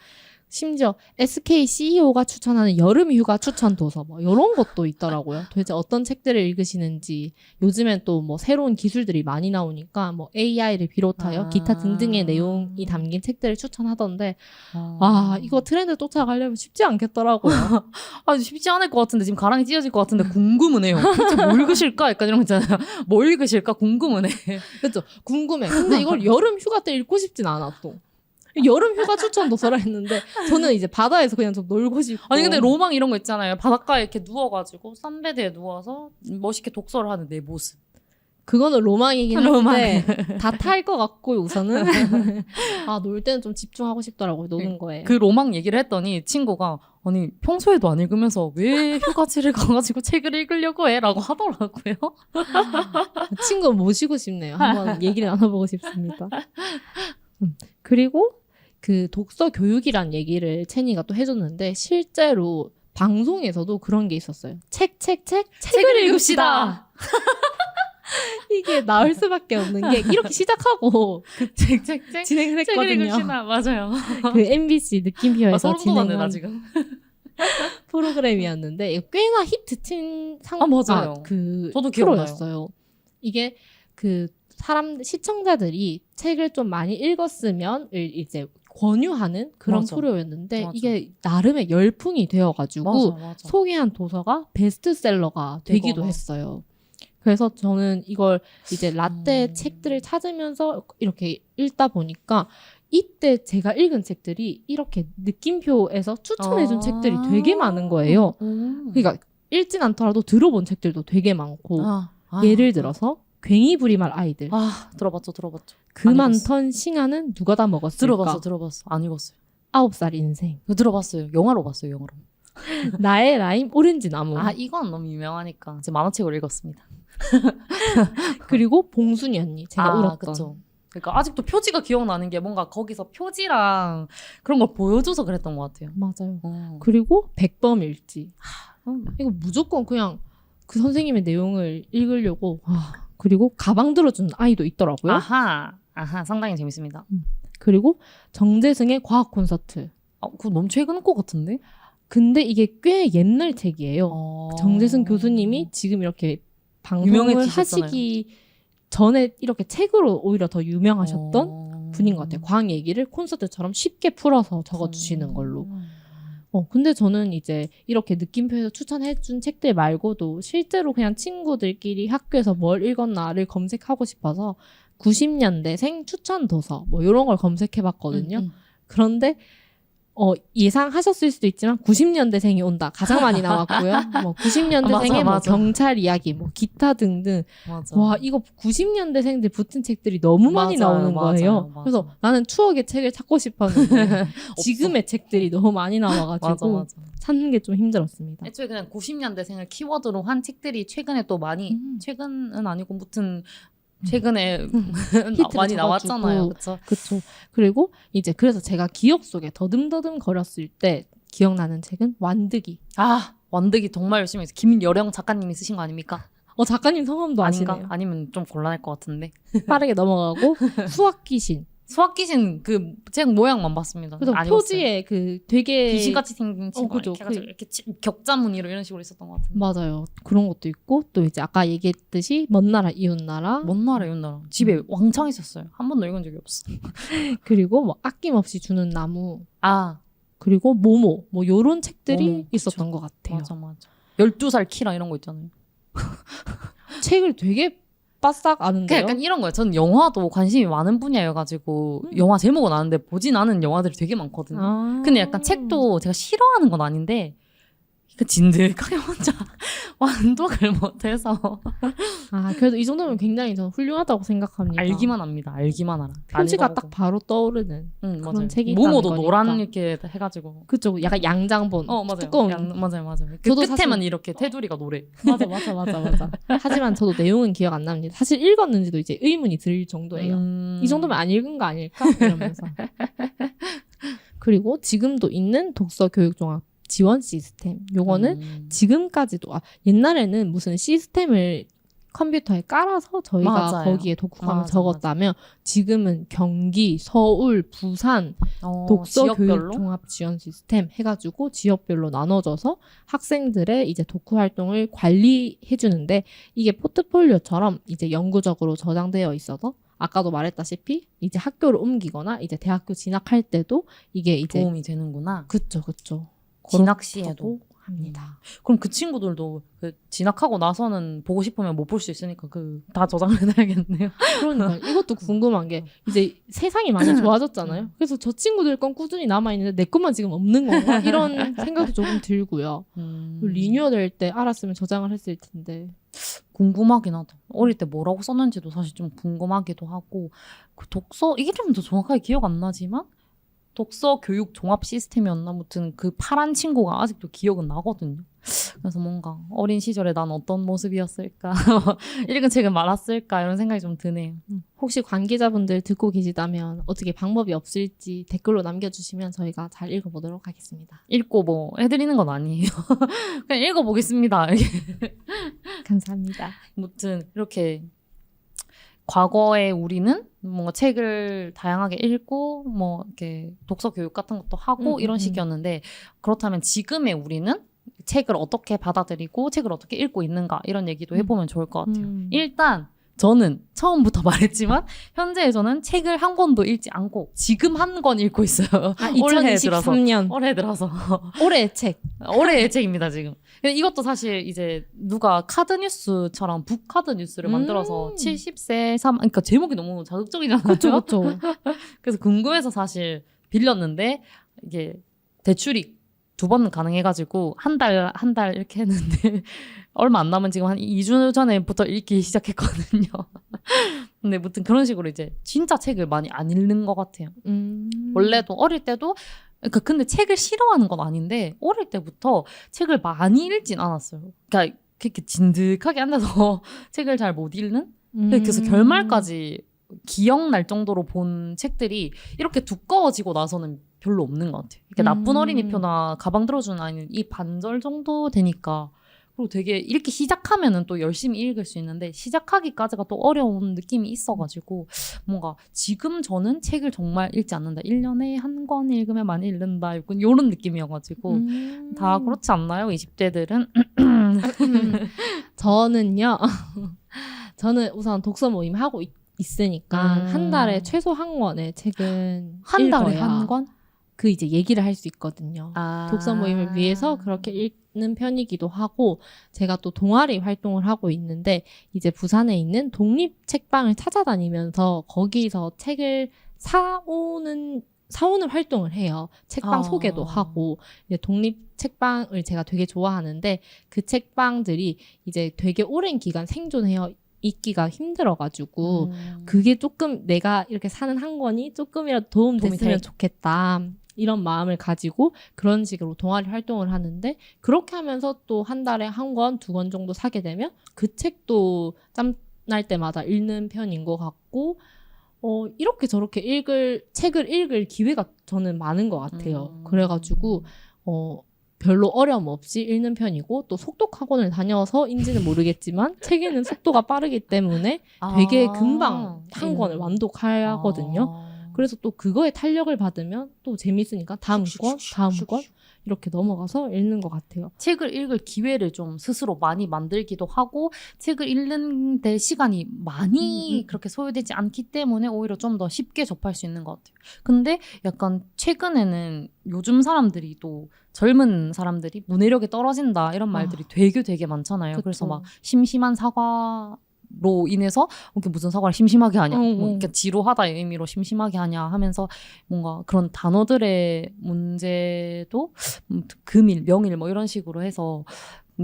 심지어 SK CEO가 추천하는 여름휴가 추천 도서 뭐 이런 것도 있더라고요. 도대체 어떤 책들을 읽으시는지 요즘엔 또 뭐 새로운 기술들이 많이 나오니까 뭐 AI를 비롯하여 기타 등등의 내용이 담긴 책들을 추천하던데 이거 트렌드 쫓아가려면 쉽지 않겠더라고요. 쉽지 않을 것 같은데 지금 가랑이 찢어질 것 같은데 궁금은 해요. 도대체 뭐 읽으실까? 약간 이런 거 있잖아요. 뭐 읽으실까? 궁금은 해. 그렇죠. 궁금해. 근데 이걸 여름휴가 때 읽고 싶진 않아 또. 여름 휴가 추천 도서라 했는데 저는 이제 바다에서 그냥 좀 놀고 싶고. 아니 근데 로망 이런 거 있잖아요. 바닷가에 이렇게 누워가지고 선베드에 누워서 멋있게 독서를 하는 내 모습. 그거는 로망이긴 한데 다 탈 것 같고 우선은 놀 때는 좀 집중하고 싶더라고요. 노는 거에. 그 로망 얘기를 했더니 친구가 아니 평소에도 안 읽으면서 왜 휴가지를 가가지고 책을 읽으려고 해? 라고 하더라고요. 친구 모시고 싶네요. 한번 얘기를 나눠보고 싶습니다. 그리고 그 독서 교육이란 얘기를 채니가 또 해줬는데 실제로 방송에서도 그런 게 있었어요. 책을 읽읍시다. 이게 나올 수밖에 없는 게 이렇게 시작하고 진행을 했거든요. 책을 읽읍시다. 맞아요. 그 MBC 느낌표에서 진행한 지금 프로그램이었는데 이거 꽤나 히트친 맞아요. 그 저도 기억나요. 프로였어요. 이게 그 시청자들이 책을 좀 많이 읽었으면 이제 권유하는 그런 맞아. 프로였는데 맞아. 이게 나름의 열풍이 되어가지고 맞아. 소개한 도서가 베스트셀러가 되기도 했어요. 그래서 저는 이걸 이제 라떼 책들을 찾으면서 이렇게 읽다 보니까 이때 제가 읽은 책들이 이렇게 느낌표에서 추천해준 책들이 되게 많은 거예요. 그러니까 읽진 않더라도 들어본 책들도 되게 많고 예를 들어서 괭이 부리말 아이들. 들어봤죠. 그 많던 싱아는 누가 다 먹었을까? 들어봤어. 안 읽었어요. 9살 인생. 들어봤어요. 영화로 봤어요. 영화로. 나의 라임 오렌지 나무. 이건 너무 유명하니까 제 만화책으로 읽었습니다. 그리고 봉순이 언니. 제가 울었던. 그쵸. 그러니까 아직도 표지가 기억나는 게 뭔가 거기서 표지랑 그런 걸 보여줘서 그랬던 것 같아요. 맞아요. 그리고 백범일지. 이거 무조건 그냥 그 선생님의 내용을 읽으려고. 그리고 가방 들어준 아이도 있더라고요. 아하, 상당히 재밌습니다. 그리고 정재승의 과학 콘서트. 그거 너무 최근 거 같은데? 근데 이게 꽤 옛날 책이에요. 정재승 교수님이 지금 이렇게 방송을 유명해지셨잖아요. 하시기 전에 이렇게 책으로 오히려 더 유명하셨던 분인 것 같아요. 과학 얘기를 콘서트처럼 쉽게 풀어서 적어주시는 걸로. 근데 저는 이제 이렇게 느낌표에서 추천해준 책들 말고도 실제로 그냥 친구들끼리 학교에서 뭘 읽었나를 검색하고 싶어서 90년대생 추천 도서 뭐 이런 걸 검색해봤거든요. 그런데 예상하셨을 수도 있지만 90년대생이 온다. 가장 많이 나왔고요. 뭐 90년대생의 맞아. 경찰 이야기, 뭐 기타 등등. 맞아. 와, 이거 90년대생들 붙은 책들이 너무 많이 나오는 거예요. 맞아. 그래서 나는 추억의 책을 찾고 싶었는데 지금의 책들이 너무 많이 나와가지고 맞아. 찾는 게 좀 힘들었습니다. 애초에 그냥 90년대생을 키워드로 한 책들이 최근에 또 많이 최근은 아니고 무튼 최근에 많이 나왔잖아요. 그쵸. 그리고 이제 그래서 제가 기억 속에 더듬더듬 거렸을 때 기억나는 책은 완득이. 완득이 정말 열심히 했어요. 김여령 작가님이 쓰신 거 아닙니까? 작가님 성함도 아시네요. 아니면 좀 곤란할 것 같은데. 빠르게 넘어가고 수학귀신. 수학귀신 그 책 모양만 봤습니다. 그래서 표지에 그 되게 귀신같이 생긴 친구 그죠. 이렇게 격자 무늬로 이런 식으로 있었던 것 같은데. 맞아요. 그런 것도 있고 또 이제 아까 얘기했듯이 먼 나라 이웃 나라. 먼 나라 이웃 나라. 집에 왕창 있었어요. 한 번도 읽은 적이 없어. 그리고 뭐 아낌없이 주는 나무. 그리고 모모 뭐 요런 책들이 모모, 있었던 것 같아요. 맞아. 12살 키랑 이런 거 있잖아요. 책을 되게 바싹 아는데요. 약간 이런 거예요. 저는 영화도 관심이 많은 분야여가지고 영화 제목은 아는데 보진 않은 영화들이 되게 많거든요. 근데 약간 책도 제가 싫어하는 건 아닌데 진득하게 혼자 완독을 못해서 그래도 이 정도면 굉장히 저는 훌륭하다고 생각합니다. 알기만 합니다. 알기만 알아. 표지가 딱 바로 떠오르는 그런 맞아요. 책이 있다는 모모도 거니까. 노란 이렇게 해가지고 그쪽 약간 양장본 맞아요. 두꺼운 맞아요. 그 저도 끝에만 사실- 이렇게 테두리가 노래. 맞아. 하지만 저도 내용은 기억 안 납니다. 사실 읽었는지도 이제 의문이 들 정도예요. 이 정도면 안 읽은 거 아닐까 이러면서. 그리고 지금도 있는 독서 교육 종합 지원 시스템. 요거는 지금까지도 옛날에는 무슨 시스템을 컴퓨터에 깔아서 저희가 맞아요. 거기에 독후감을 맞아, 적었다면 지금은 경기, 서울, 부산 독서 교육 지역별로? 종합 지원 시스템 해가지고 지역별로 나눠져서 학생들의 이제 독후 활동을 관리해 주는데 이게 포트폴리오처럼 이제 영구적으로 저장되어 있어서 아까도 말했다시피 이제 학교를 옮기거나 이제 대학교 진학할 때도 이게 이제 도움이 되는구나. 그쵸. 진학 시에도. 합니다. 그럼 그 친구들도 그 진학하고 나서는 보고 싶으면 못 볼 수 있으니까 그 다 저장을 해놔야겠네요. 그러니까 이것도 궁금한 게 이제 세상이 많이 좋아졌잖아요. 그래서 저 친구들 건 꾸준히 남아있는데 내 것만 지금 없는 건가? 이런 생각도 조금 들고요. 리뉴얼 될 때 알았으면 저장을 했을 텐데. 궁금하긴 하다. 어릴 때 뭐라고 썼는지도 사실 좀 궁금하기도 하고 그 독서 이게 좀 더 정확하게 기억 안 나지만 독서 교육 종합 시스템이었나 아무튼 그 파란 친구가 아직도 기억은 나거든요. 그래서 뭔가 어린 시절에 난 어떤 모습이었을까 읽은 책은 많았을까 이런 생각이 좀 드네요. 혹시 관계자분들 듣고 계시다면 어떻게 방법이 없을지 댓글로 남겨주시면 저희가 잘 읽어보도록 하겠습니다. 읽고 뭐 해드리는 건 아니에요. 그냥 읽어보겠습니다. 감사합니다. 아무튼 이렇게 과거에 우리는 뭔가 책을 다양하게 읽고 뭐 이렇게 독서 교육 같은 것도 하고 이런 식이었는데 그렇다면 지금의 우리는 책을 어떻게 받아들이고 책을 어떻게 읽고 있는가 이런 얘기도 해보면 좋을 것 같아요. 일단 저는 처음부터 말했지만 현재에서는 책을 한 권도 읽지 않고 지금 한 권 읽고 있어요. 올해 들어서. 2023년 올해 들어서. 올해의 책. 올해의 책입니다 지금. 근데 이것도 사실 이제 누가 카드 뉴스처럼 북카드 뉴스를 만들어서 70세 그러니까 제목이 너무 자극적이잖아요. 그렇죠. 그래서 궁금해서 사실 빌렸는데 이게 대출이 2번 가능해가지고 한 달 이렇게 했는데 얼마 안 남은 지금 한 2주 전에부터 읽기 시작했거든요. 근데 무튼 그런 식으로 이제 진짜 책을 많이 안 읽는 것 같아요. 원래도 어릴 때도 그러니까 근데 책을 싫어하는 건 아닌데 어릴 때부터 책을 많이 읽진 않았어요. 그러니까 그렇게 진득하게 앉아서 책을 잘 못 읽는? 그래서 결말까지 기억날 정도로 본 책들이 이렇게 두꺼워지고 나서는 별로 없는 것 같아요. 그러니까 나쁜 어린이표나 가방 들어주는 아이는 이 반절 정도 되니까 그리고 되게 읽기 시작하면은 또 열심히 읽을 수 있는데 시작하기까지가 또 어려운 느낌이 있어가지고 뭔가 지금 저는 책을 정말 읽지 않는다. 1년에 한 권 읽으면 많이 읽는다. 이런 느낌이어가지고 다 그렇지 않나요? 20대들은? 저는요. 저는 우선 독서 모임 하고 있으니까 한 달에 최소 한 권의 책은 한 달에 읽어야 한 권? 그 이제 얘기를 할 수 있거든요. 독서 모임을 위해서 그렇게 읽는 편이기도 하고 제가 또 동아리 활동을 하고 있는데 이제 부산에 있는 독립 책방을 찾아다니면서 거기서 책을 사오는 활동을 해요. 책방 소개도 하고 이제 독립 책방을 제가 되게 좋아하는데 그 책방들이 이제 되게 오랜 기간 생존해요. 읽기가 힘들어가지고 그게 조금 내가 이렇게 사는 한 권이 조금이라도 도움이 됐으면 좋겠다. 이런 마음을 가지고 그런 식으로 동아리 활동을 하는데 그렇게 하면서 또 한 달에 한 권, 2권 정도 사게 되면 그 책도 짬날 때마다 읽는 편인 것 같고 이렇게 저렇게 책을 읽을 기회가 저는 많은 것 같아요. 그래가지고 별로 어려움 없이 읽는 편이고 또 속독 학원을 다녀서인지는 모르겠지만 책 읽는 속도가 빠르기 때문에 되게 금방 한 권을 완독하거든요. 그래서 또 그거에 탄력을 받으면 또 재밌으니까 다음 권 이렇게 넘어가서 읽는 것 같아요. 책을 읽을 기회를 좀 스스로 많이 만들기도 하고 책을 읽는 데 시간이 많이 그렇게 소요되지 않기 때문에 오히려 좀 더 쉽게 접할 수 있는 것 같아요. 근데 약간 최근에는 요즘 사람들이 또 젊은 사람들이 문해력이 떨어진다 이런 말들이 되게 많잖아요. 그쵸. 그래서 막 심심한 사과로 인해서 이렇게 무슨 사과를 심심하게 하냐, 뭐 이렇게 지루하다의 의미로 심심하게 하냐 하면서 뭔가 그런 단어들의 문제도 금일, 명일 뭐 이런 식으로 해서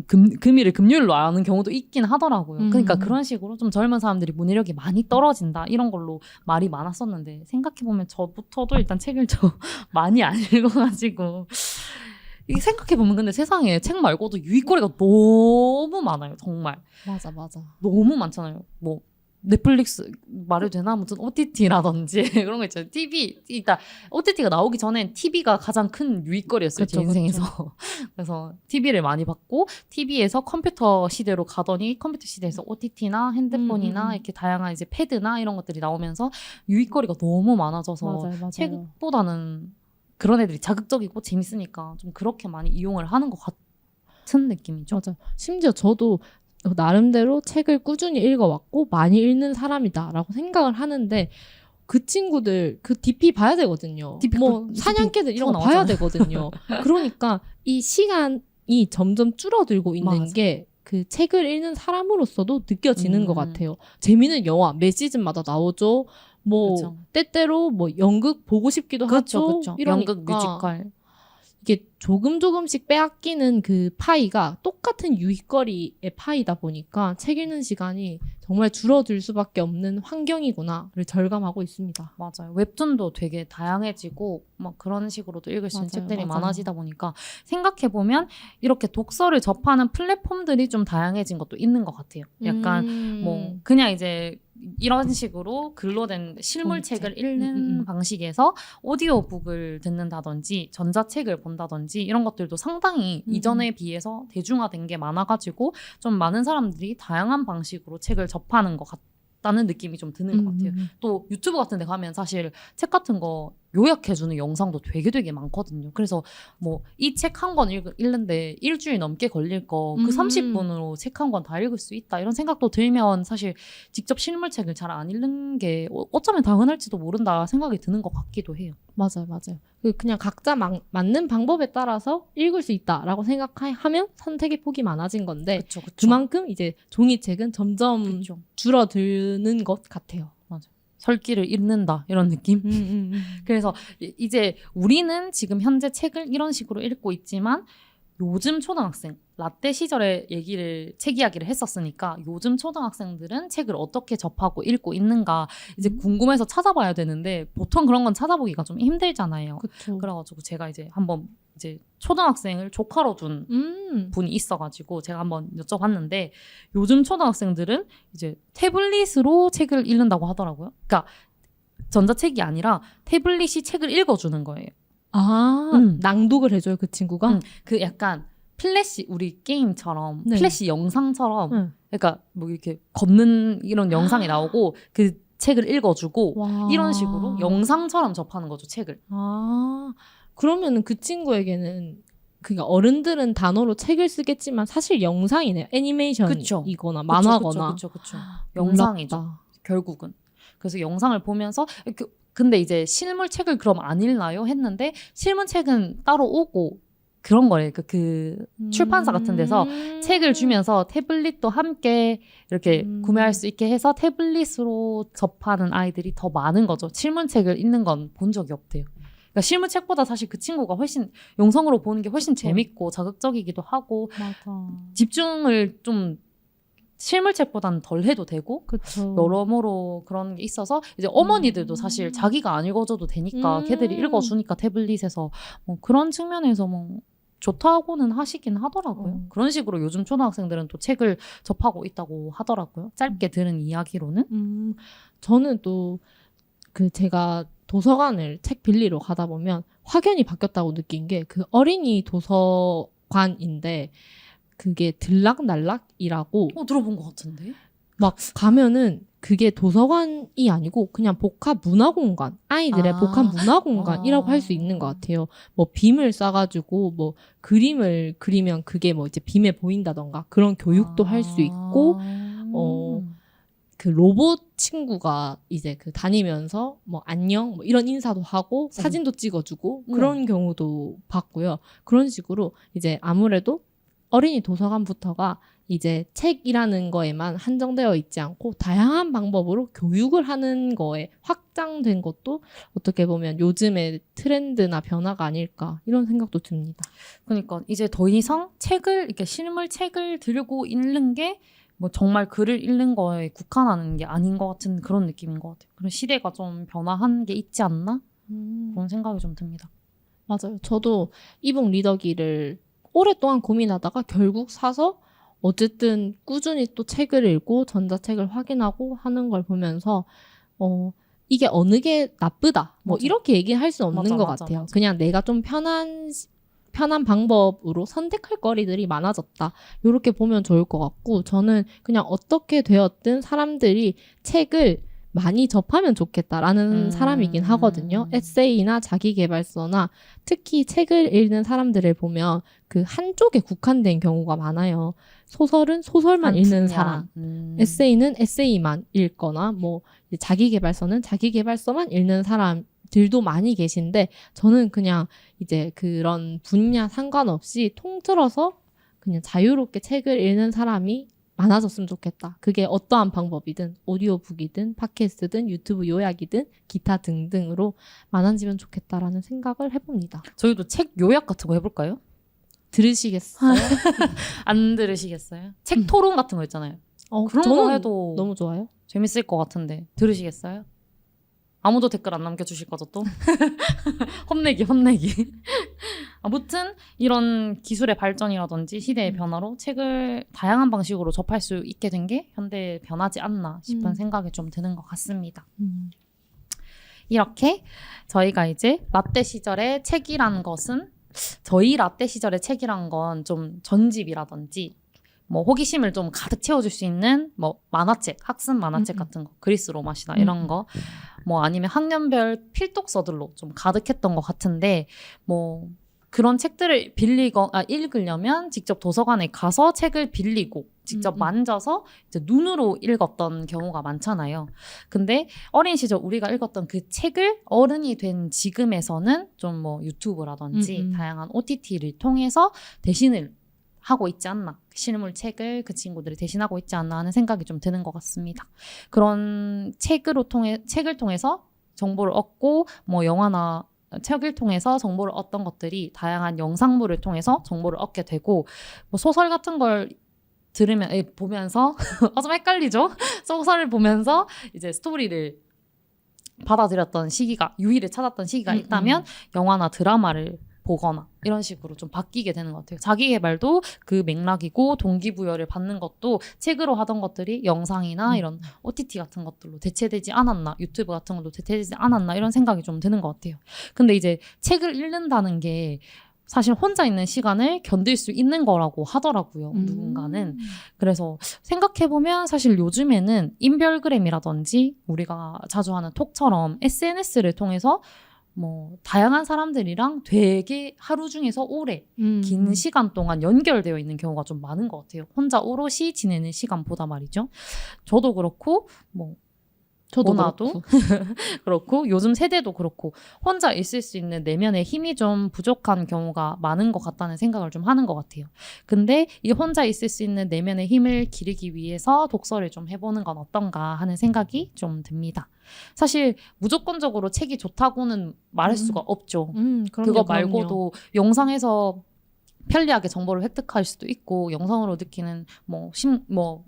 금일을 금요일로 아는 경우도 있긴 하더라고요. 그러니까 그런 식으로 좀 젊은 사람들이 문해력이 많이 떨어진다 이런 걸로 말이 많았었는데 생각해보면 저부터도 일단 책을 좀 많이 안 읽어가지고 이게 생각해보면 근데 세상에 책 말고도 유익거리가 너무 많아요. 정말 맞아. 너무 많잖아요. 뭐 넷플릭스 말해도 되나? 아무튼 OTT라든지 그런 거 있잖아요. TV, 일단 OTT가 나오기 전엔 TV가 가장 큰 유익거리였어요. 제 그쵸, 인생에서. 그래서 TV를 많이 봤고 TV에서 컴퓨터 시대로 가더니 컴퓨터 시대에서 OTT나 핸드폰이나 이렇게 다양한 이제 패드나 이런 것들이 나오면서 유익거리가 너무 많아져서 맞아요. 책보다는 그런 애들이 자극적이고 재밌으니까 좀 그렇게 많이 이용을 하는 것 같은 느낌이죠. 맞아. 심지어 저도 나름대로 책을 꾸준히 읽어왔고 많이 읽는 사람이다라고 생각을 하는데 그 친구들 그 DP 봐야 되거든요. DP 뭐 그 사냥개들 이런 거 나오잖아요. 봐야 되거든요. 그러니까 이 시간이 점점 줄어들고 있는 맞아. 게 그 책을 읽는 사람으로서도 느껴지는 것 같아요. 재미있는 영화 매 시즌마다 나오죠. 뭐 그쵸. 때때로 뭐 연극 보고 싶기도 하죠. 그렇죠. 이러니까 연극 뮤지컬. 이게 조금씩 빼앗기는 그 파이가 똑같은 유익거리의 파이다 보니까 책 읽는 시간이 정말 줄어들 수밖에 없는 환경이구나를 절감하고 있습니다. 맞아요. 웹툰도 되게 다양해지고 막 그런 식으로도 읽을 수 있는 맞아요, 책들이 맞아요. 많아지다 보니까 생각해보면 이렇게 독서를 접하는 플랫폼들이 좀 다양해진 것도 있는 것 같아요. 약간 뭐 그냥 이제 이런 식으로 글로 된 실물책을 읽는 방식에서 오디오북을 듣는다든지 전자책을 본다든지 이런 것들도 상당히 이전에 비해서 대중화된 게 많아가지고 좀 많은 사람들이 다양한 방식으로 책을 접하는 것 같다는 느낌이 좀 드는 것 같아요. 또 유튜브 같은 데 가면 사실 책 같은 거 요약해주는 영상도 되게 많거든요. 그래서 뭐 이 책 한 권 읽는데 일주일 넘게 걸릴 거 그 30분으로 책 한 권 다 읽을 수 있다 이런 생각도 들면 사실 직접 실물책을 잘 안 읽는 게 어쩌면 당연할지도 모른다 생각이 드는 것 같기도 해요. 맞아요. 그냥 각자 맞는 방법에 따라서 읽을 수 있다라고 생각하면 선택의 폭이 많아진 건데 그쵸. 그만큼 이제 종이책은 점점 그쵸. 줄어드는 것 같아요. 설기를 읽는다 이런 느낌. 그래서 이제 우리는 지금 현재 책을 이런 식으로 읽고 있지만 요즘 초등학생 라떼 시절의 책 이야기를 했었으니까 요즘 초등학생들은 책을 어떻게 접하고 읽고 있는가 이제 궁금해서 찾아봐야 되는데 보통 그런 건 찾아보기가 좀 힘들잖아요. 그쵸. 그래가지고 제가 이제 한번 이제 초등학생을 조카로 둔 분이 있어가지고 제가 한번 여쭤봤는데 요즘 초등학생들은 이제 태블릿으로 책을 읽는다고 하더라고요. 그러니까 전자책이 아니라 태블릿이 책을 읽어주는 거예요. 낭독을 해줘요 그 친구가? 그 약간 플래시 우리 게임처럼 네. 플래시 영상처럼 그러니까 뭐 이렇게 걷는 이런 영상이 나오고 그 책을 읽어주고 와. 이런 식으로 영상처럼 접하는 거죠 책을. 그러면은 그 친구에게는 그러니까 어른들은 단어로 책을 쓰겠지만 사실 영상이네요. 애니메이션이거나 만화거나. 그쵸. 영상이죠. 몰랐다. 결국은. 그래서 영상을 보면서 근데 이제 실물책을 그럼 안 읽나요? 했는데 실물책은 따로 오고 그런 거예요. 그 출판사 같은 데서 책을 주면서 태블릿도 함께 이렇게 구매할 수 있게 해서 태블릿으로 접하는 아이들이 더 많은 거죠. 실물책을 읽는 건 본 적이 없대요. 그러니까 실물책보다 사실 그 친구가 훨씬 영상으로 보는 게 훨씬 재밌고 자극적이기도 하고 맞아. 집중을 좀 실물책보다는 덜 해도 되고 그쵸. 여러모로 그런 게 있어서 이제 어머니들도 사실 자기가 안 읽어줘도 되니까 걔들이 읽어주니까 태블릿에서 뭐 그런 측면에서 뭐 좋다고는 하시긴 하더라고요. 그런 식으로 요즘 초등학생들은 또 책을 접하고 있다고 하더라고요. 짧게 들은 이야기로는. 저는 또 제가 도서관을 책 빌리러 가다 보면 확연히 바뀌었다고 느낀 게 그 어린이 도서관인데 그게 들락날락이라고 들어본 것 같은데? 막 가면은 그게 도서관이 아니고 그냥 복합 문화공간, 아이들의 복합 문화공간이라고 할 수 있는 것 같아요. 뭐 빔을 싸가지고 뭐 그림을 그리면 그게 뭐 이제 빔에 보인다던가 그런 교육도 할 수 있고 그 로봇 친구가 이제 다니면서 뭐 안녕 뭐 이런 인사도 하고 사진도 찍어주고 그런 경우도 봤고요. 그런 식으로 이제 아무래도 어린이 도서관부터가 이제 책이라는 거에만 한정되어 있지 않고 다양한 방법으로 교육을 하는 거에 확장된 것도 어떻게 보면 요즘의 트렌드나 변화가 아닐까 이런 생각도 듭니다. 그러니까 이제 더 이상 이렇게 실물책을 들고 읽는 게 뭐 정말 글을 읽는 거에 국한하는 게 아닌 것 같은 그런 느낌인 것 같아요. 그런 시대가 좀 변화한 게 있지 않나? 그런 생각이 좀 듭니다. 맞아요. 저도 이북 리더기를 오랫동안 고민하다가 결국 사서 어쨌든 꾸준히 또 책을 읽고 전자책을 확인하고 하는 걸 보면서 이게 어느 게 나쁘다 뭐 맞아. 이렇게 얘기할 수 없는 맞아, 것 맞아, 같아요. 맞아. 그냥 내가 좀 편한 방법으로 선택할 거리들이 많아졌다. 이렇게 보면 좋을 것 같고 저는 그냥 어떻게 되었든 사람들이 책을 많이 접하면 좋겠다라는 사람이긴 하거든요. 에세이나 자기계발서나 특히 책을 읽는 사람들을 보면 그 한쪽에 국한된 경우가 많아요. 소설은 소설만 읽는 사람, 에세이는 에세이만 읽거나 뭐 자기계발서는 자기계발서만 읽는 사람들도 많이 계신데 저는 그냥 이제 그런 분야 상관없이 통틀어서 그냥 자유롭게 책을 읽는 사람이 많아졌으면 좋겠다. 그게 어떠한 방법이든 오디오북이든 팟캐스트든 유튜브 요약이든 기타 등등으로 많아지면 좋겠다라는 생각을 해봅니다. 저희도 책 요약 같은 거 해볼까요? 들으시겠어요? 안 들으시겠어요? 책 토론 같은 거 있잖아요. 그런 저는 거 해도 너무 좋아요. 재밌을 것 같은데 들으시겠어요? 아무도 댓글 안 남겨주실 거죠 또? 혼내기. 아무튼 이런 기술의 발전이라든지 시대의 변화로 책을 다양한 방식으로 접할 수 있게 된 게 현대에 변하지 않나 싶은 생각이 좀 드는 것 같습니다. 이렇게 저희가 이제 라떼 시절의 책이란 것은 저희 라떼 시절의 책이란 건 좀 전집이라든지 뭐 호기심을 좀 가득 채워줄 수 있는 뭐 만화책, 학습 만화책 같은 거, 그리스 로마시나 이런 거, 뭐 아니면 학년별 필독서들로 좀 가득했던 것 같은데 뭐 그런 책들을 읽으려면 직접 도서관에 가서 책을 빌리고 직접 만져서 이제 눈으로 읽었던 경우가 많잖아요. 근데 어린 시절 우리가 읽었던 그 책을 어른이 된 지금에서는 좀 뭐 유튜브라든지 다양한 OTT를 통해서 대신을 하고 있지 않나. 실물 책을 그 친구들이 대신하고 있지 않나 하는 생각이 좀 드는 것 같습니다. 그런 책을 통해서 정보를 얻고 뭐 영화나 책을 통해서 정보를 얻던 것들이 다양한 영상물을 통해서 정보를 얻게 되고 뭐 소설 같은 걸 보면서 좀 헷갈리죠? 소설을 보면서 이제 스토리를 받아들였던 시기가 유의를 찾았던 시기가 있다면 영화나 드라마를 보거나 이런 식으로 좀 바뀌게 되는 것 같아요. 자기계발도 그 맥락이고 동기부여를 받는 것도 책으로 하던 것들이 영상이나 이런 OTT 같은 것들로 대체되지 않았나, 유튜브 같은 것도 대체되지 않았나 이런 생각이 좀 드는 것 같아요. 근데 이제 책을 읽는다는 게 사실 혼자 있는 시간을 견딜 수 있는 거라고 하더라고요. 누군가는. 그래서 생각해보면 사실 요즘에는 인별그램이라든지 우리가 자주 하는 톡처럼 SNS를 통해서 뭐 다양한 사람들이랑 되게 하루 중에서 오래 긴 시간 동안 연결되어 있는 경우가 좀 많은 것 같아요. 혼자 오롯이 지내는 시간보다 말이죠. 저도 그렇고 뭐 나도 그렇고 요즘 세대도 그렇고 혼자 있을 수 있는 내면의 힘이 좀 부족한 경우가 많은 것 같다는 생각을 좀 하는 것 같아요. 근데 이 혼자 있을 수 있는 내면의 힘을 기르기 위해서 독서를 좀 해보는 건 어떤가 하는 생각이 좀 듭니다. 사실 무조건적으로 책이 좋다고는 말할 수가 없죠. 그거 말고도 영상에서 편리하게 정보를 획득할 수도 있고 영상으로 느끼는 뭐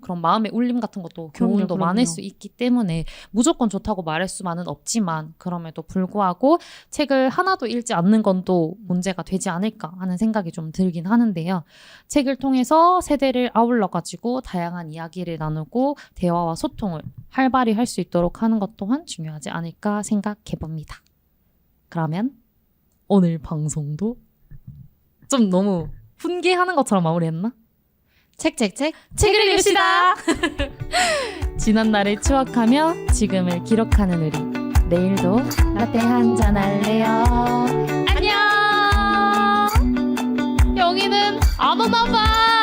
그런 마음의 울림 같은 것도 교훈도 많을 수 있기 때문에 무조건 좋다고 말할 수만은 없지만 그럼에도 불구하고 책을 하나도 읽지 않는 건 또 문제가 되지 않을까 하는 생각이 좀 들긴 하는데요. 책을 통해서 세대를 아울러 가지고 다양한 이야기를 나누고 대화와 소통을 활발히 할 수 있도록 하는 것 또한 중요하지 않을까 생각해 봅니다. 그러면 오늘 방송도 좀 너무 훈계하는 것처럼 마무리했나? 책을 읽읍시다. 지난 날을 추억하며 지금을 기록하는 우리 내일도 라떼 한잔 할래요. 안녕. 여기는 안 오나 봐.